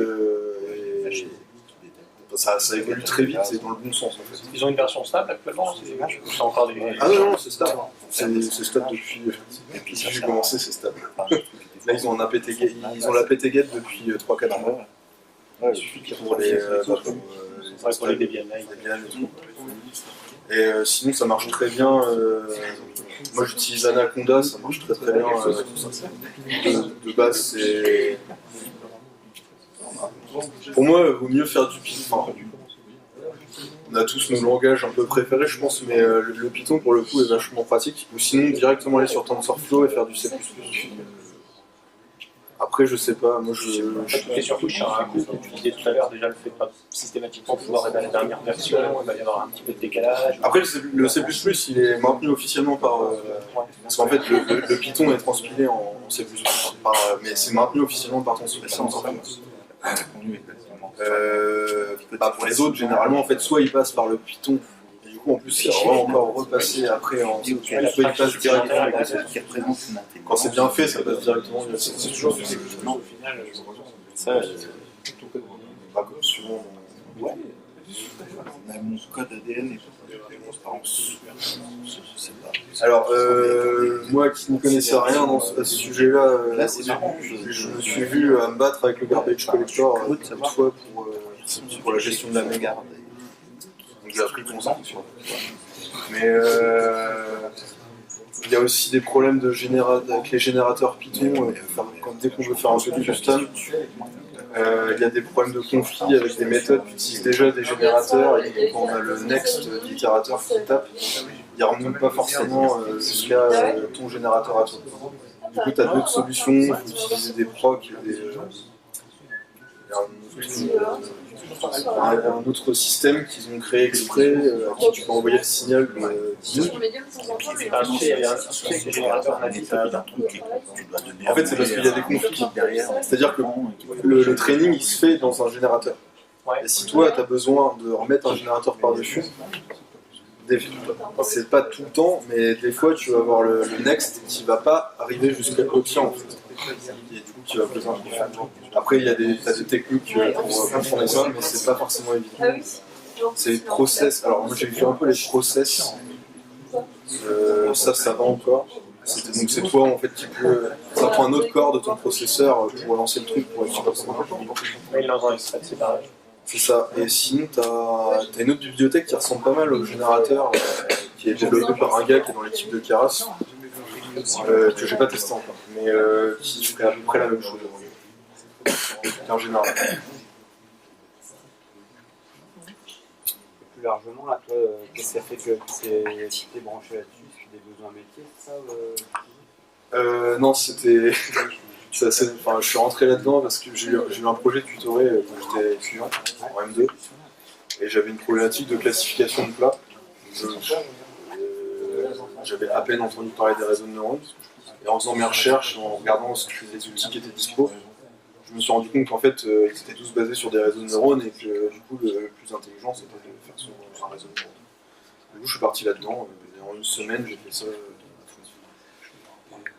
Ça évolue très vite et dans le bon sens en fait. Ils ont une version stable actuellement? C'est encore des... Ah non, c'est stable. C'est stable depuis que j'ai commencé, c'est stable. Là, ils ont la PTGet depuis 3-4 mois. Il suffit qu'ils pour les Debian et tout. Et sinon, ça marche très bien. Moi, j'utilise Anaconda, ça marche très très bien. De base, c'est. Pour moi, il vaut mieux faire du Python. On a tous nos langages un peu préférés, je pense, mais le Python, pour le coup, est vachement pratique. Ou sinon, directement aller sur TensorFlow et faire du C++. Après, je sais pas, moi Et surtout, sur un coup, comme tu disais tout à l'heure, déjà le fait de pas systématiquement pouvoir être à la dernière version, il va y avoir un petit peu de décalage. Après, le C++, il est maintenu officiellement par. Parce qu'en fait, le Python est transpilé en C++, mais c'est maintenu officiellement par TensorFlow. Pour les autres, généralement, en fait, soit ils passent par le Python, et du coup, en plus, il va encore repasser après en soit ils passent directement. Quand c'est bien fait, ça passe directement. C'est toujours au final. Ça, pas comme souvent. Mon code ADN est alors, moi qui ne connaissais rien à ce sujet-là, je me suis vu à me battre avec le garbage collector cette fois pour la gestion de la méga. Donc j'ai appris mon sang. Mais il y a aussi des problèmes avec les générateurs Python. Dès qu'on veut faire un peu de custom, il y a des problèmes de conflit avec des méthodes qui utilisent déjà des générateurs, et quand on a le next d'itérateur qui tape, il ne remonte pas forcément jusqu'à ton générateur à toi. Du coup, tu as d'autres solutions, il faut utiliser des procs, un autre système qu'ils ont créé exprès, à qui tu peux envoyer le signal. En fait, c'est parce qu'il y a des conflits derrière. C'est-à-dire que le training, il se fait dans un générateur. Et si toi, tu as besoin de remettre un générateur par-dessus, c'est pas tout le temps, mais des fois, tu vas avoir le next qui va pas arriver jusqu'au tien, en fait. Et du coup, tu vas besoin de faire. Après, t'as des techniques pour contourner ça, mais c'est pas forcément évident. C'est les process. Alors, moi, j'ai vu un peu les process. Ça va encore. Donc, c'est toi, en fait, qui peux. Ça surtout un autre corps de ton processeur pour lancer le truc pour être sûr que ça marche. Il lance dans les threads séparés. C'est ça. Et sinon, t'as une autre bibliothèque qui ressemble pas mal au générateur, qui est développé par un gars qui est dans l'équipe de Keras, que j'ai pas testé encore, mais qui fait à peu près la même chose. C'est un générateur. Plus largement, là, toi, qu'est-ce qui a fait que tu t'es branché là-dessus? C'est des besoins métiers, c'est ça Non, c'était. Enfin, je suis rentré là-dedans parce que j'ai eu un projet tutoré quand j'étais étudiant en M2 et j'avais une problématique de classification de plats. J'avais à peine entendu parler des réseaux de neurones et en faisant mes recherches, en regardant les outils qui étaient dispo, je me suis rendu compte qu'en fait ils étaient tous basés sur des réseaux de neurones et que du coup le plus intelligent c'était de faire sur un réseau de neurones. Du coup je suis parti là-dedans, en une semaine j'ai fait ça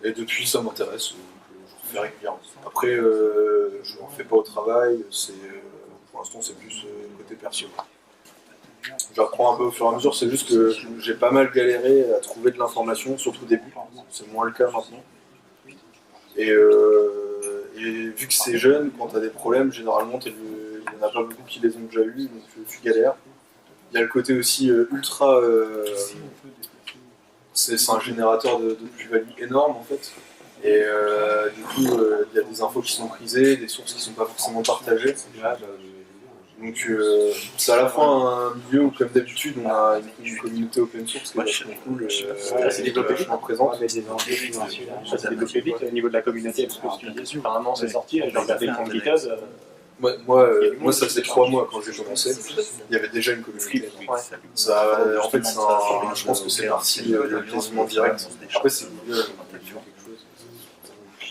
et depuis ça m'intéresse. Régulièrement. Après, je n'en fais pas au travail, pour l'instant c'est plus côté perso. J'apprends un peu au fur et à mesure, c'est juste que j'ai pas mal galéré à trouver de l'information, surtout au début, c'est moins le cas maintenant. Et vu que c'est jeune, quand tu as des problèmes, généralement il n'y en a pas beaucoup qui les ont déjà eu, donc tu galères. Il y a le côté aussi ultra... c'est un générateur de plus-value énorme en fait. Et du coup, il y a des infos qui sont prisées, des sources qui ne sont pas forcément partagées. Donc c'est à la fois un milieu où, comme d'habitude, on a une communauté open source qui est vachement cool, c'est développé vite, présente. Ça s'est développé vite au niveau de la communauté, parce que ce que tu disais, apparemment c'est sorti, j'ai regardé le compte GitHub. Moi, ça faisait 3 mois quand j'ai commencé. Il y avait déjà une communauté. Ça, en fait, je pense que c'est parti quasiment direct. Après, c'est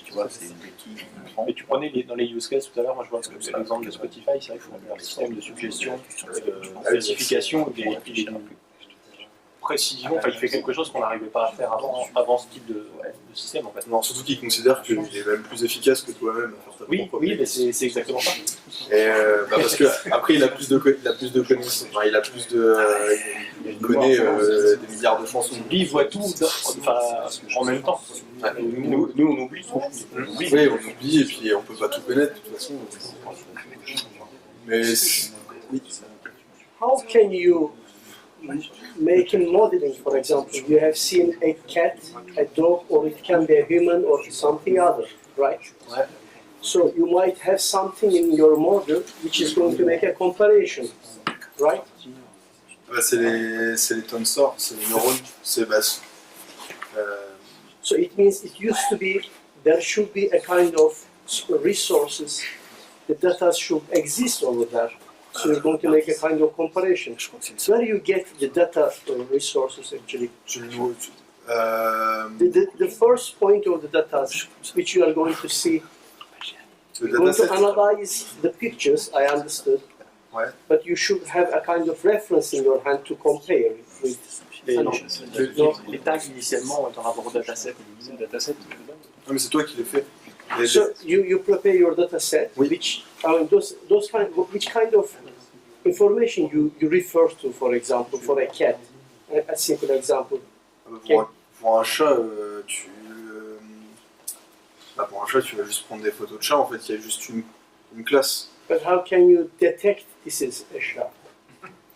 tu vois, c'est une béquille. Mais tu prenais dans les use cases tout à l'heure, moi je vois que c'est l'exemple de Spotify, c'est vrai que leur système de suggestion, de classification, il est d'une précision, enfin il fait quelque chose qu'on n'arrivait pas à faire avant ce type de système en fait. Non, surtout qu'il considère qu'il est même plus efficace que toi-même. Oui, mais c'est exactement ça. Et parce que après il a plus de connaissances, enfin, il connaît des milliards de chansons. Lui il voit tout en même temps. Nous on oublie. Oui, on oublie et puis on peut pas tout connaître de toute façon. Mais oui. How can you make a modeling, for example? You have seen a cat, a dog, or it can be a human or something other, right? Ouais. So you might have something in your model which is going to make a comparison, right? C'est les tensors, c'est les neurones, c'est basse. So it means it used to be, there should be a kind of resources, the data should exist over there. So you're going to make a kind of comparison. Where you get the data resources actually? The first point of the data which you are going to see, you're going to analyze the pictures, I understood, but you should have a kind of reference in your hand to compare it with. Les tags initialement par rapport au dataset, Non mais c'est toi qui les fais. So you prepare your dataset, which which kind of information you refer to, for example, for a cat, a simple example. Pour un chat, tu vas juste prendre des photos de chat. En fait, il y a juste une classe. But how can you detect this is a chat?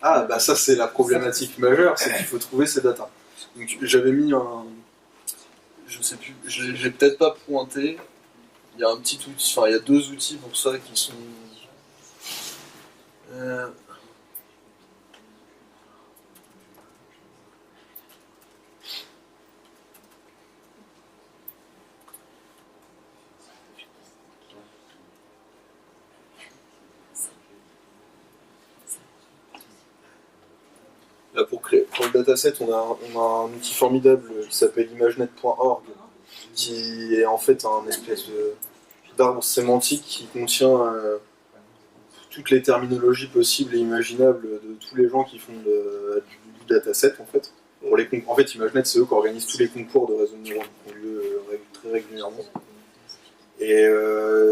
Ah, bah ça c'est la problématique majeure, c'est qu'il faut trouver ces datas. Donc j'avais mis je sais plus, j'ai peut-être pas pointé. Il y a un petit outil, enfin il y a 2 outils pour ça qui sont. Là, pour le dataset, on a un outil formidable qui s'appelle imagenet.org, qui est en fait un espèce d'arbre sémantique qui contient toutes les terminologies possibles et imaginables de tous les gens qui font du dataset en fait. En fait, Imagenet, c'est eux qui organisent tous les concours de réseaux de neurones qui ont lieu très régulièrement. Et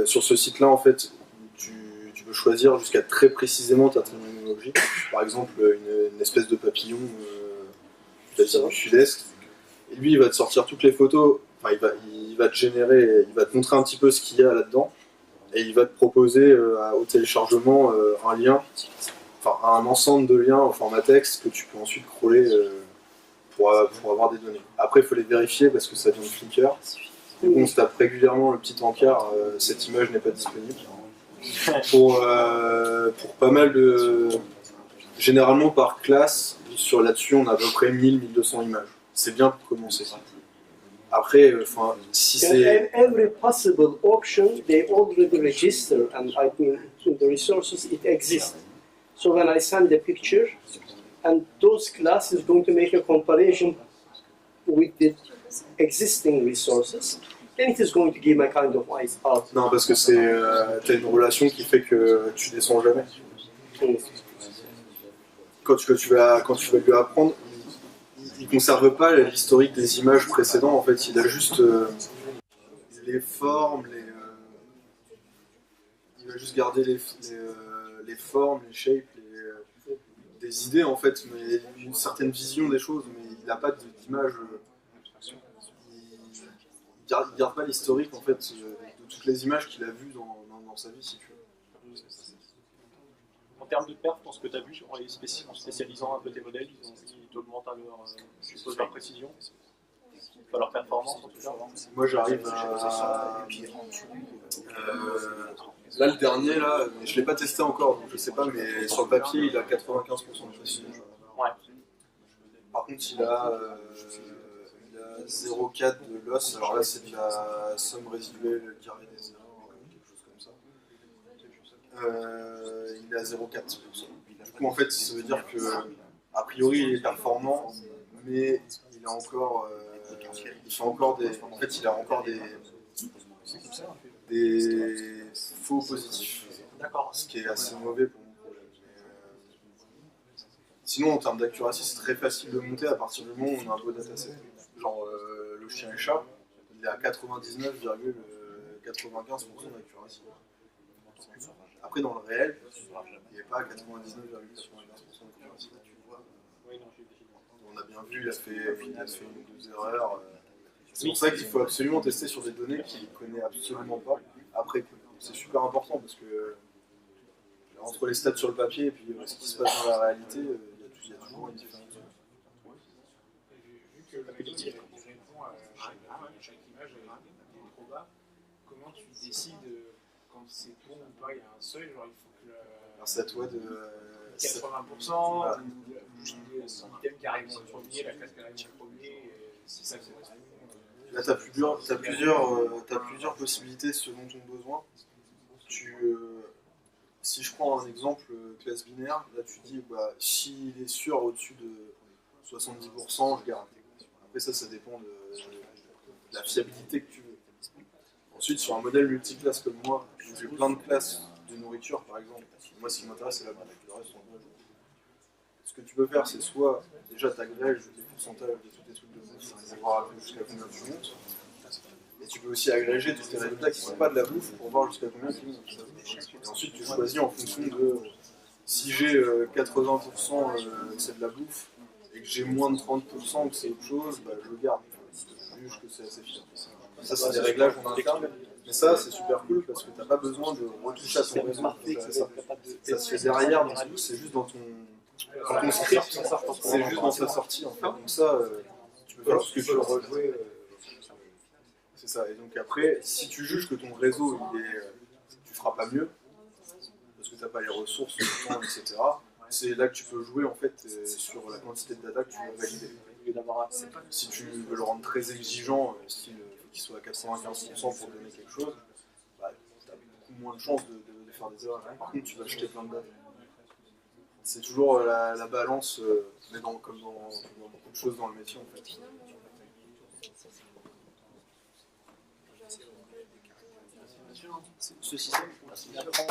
sur ce site-là, en fait, tu peux choisir jusqu'à très précisément ta terminologie. Par exemple, une espèce de papillon du sud-est. Et lui, il va te sortir toutes les photos. Enfin, il va te générer, il va te montrer un petit peu ce qu'il y a là-dedans, et il va te proposer au téléchargement un lien, enfin un ensemble de liens au format texte que tu peux ensuite crawler pour avoir des données. Après, il faut les vérifier parce que ça vient de Flickr. Du coup, on se tape régulièrement le petit encart, cette image n'est pas disponible. Pour pas mal de... Généralement par classe, là-dessus on a à peu près 1000-1200 images. C'est bien pour commencer. Après, si c'est... Every possible option, they already register, and I mean, in the resources it exists. So when I send a picture, and those classes is going to make a comparison with the existing resources, then it is going to give a kind of out. Non, parce que t'as une relation qui fait que tu descends jamais. Quand tu vas lui apprendre, il conserve pas l'historique des images précédentes, en fait, il a juste les formes, il va juste garder les formes, les shapes, des idées en fait, mais une certaine vision des choses, mais il n'a pas d'image. Il garde pas l'historique en fait de toutes les images qu'il a vues dans sa vie, si tu veux. En termes de perf, pour ce que tu as vu en spécialisant un peu tes modèles, ils t'augmentent leur précision, enfin, leur performance en tout cas. Moi j'arrive à... là le dernier, là, je ne l'ai pas testé encore, donc je sais pas, mais sur le papier il a 95% de précision. Ouais. Par contre il a 0,4 de loss, alors là c'est de la somme résiduelle, le carré des erreurs, quelque chose comme ça. Il est à 0,4%. Du coup, en fait, ça veut dire que, a priori, il est performant, mais il a encore, il fait encore des, en fait, il a encore des faux positifs. D'accord. Ce qui est assez mauvais pour mon projet. Sinon, en termes d'accuracy, c'est très facile de monter à partir du moment où on a un beau dataset. Genre, le chien et chat, il est à 99,95% d'accuracy. Après, dans le réel, il n'est pas à 99,95% d'accuracy. On a bien vu, il a fait une ou deux erreurs. C'est pour ça qu'il faut absolument tester sur des données qu'il ne connaît absolument pas. Après, c'est super important parce que entre les stats sur le papier et puis ce qui se passe dans la réalité, il y a toujours une différence. Vu que l'algorithme répond à chaque image est trop bas, comment tu décides quand c'est bon ou pas? Il y a un seuil, genre il faut que Alors c'est à toi de 80%, voilà. Son item qui arrive en premier, la classe qui arrive en premier, si ça correspond. Là, tu as plusieurs possibilités selon ton besoin. Si je prends un exemple classe binaire, là tu dis s'il est sûr au-dessus de 70%, je garde. Après ça dépend de la fiabilité que tu veux. Ensuite, sur un modèle multiclasse comme moi, où j'ai plein de classes de nourriture par exemple, moi ce qui m'intéresse c'est la bouffe, le reste on voit. Ce que tu peux faire, c'est soit déjà tu agrèges des pourcentages de tous tes trucs de bouffe pour voir jusqu'à combien tu montes. Et tu peux aussi agréger tous tes résultats qui ne sont pas de la bouffe pour voir jusqu'à combien tu montes. Et ensuite, tu choisis en fonction de si j'ai 80% que c'est de la bouffe et que j'ai moins de 30% que c'est autre chose, je le garde. Je juge que c'est assez fiable. Ça, c'est des réglages en interne. Mais ça, c'est super cool parce que tu n'as pas besoin de retoucher à ton réseau. Ça se fait derrière, donc c'est juste dans ton script, c'est juste dans sa sortie en fait. Donc ça, tu peux faire tout ce que tu veux rejouer. C'est ça. Et donc après, si tu juges que ton réseau, tu feras pas mieux, parce que tu n'as pas les ressources, le temps, etc., c'est là que tu peux jouer en fait sur la quantité de data que tu veux valider. Si tu veux le rendre très exigeant, style qu'il soit à 95% pour donner quelque chose, tu as beaucoup moins de chances de faire des erreurs. Par contre, tu vas jeter plein de data. C'est toujours la balance, mais comme dans beaucoup de choses dans le métier en fait. Ce système, on apprend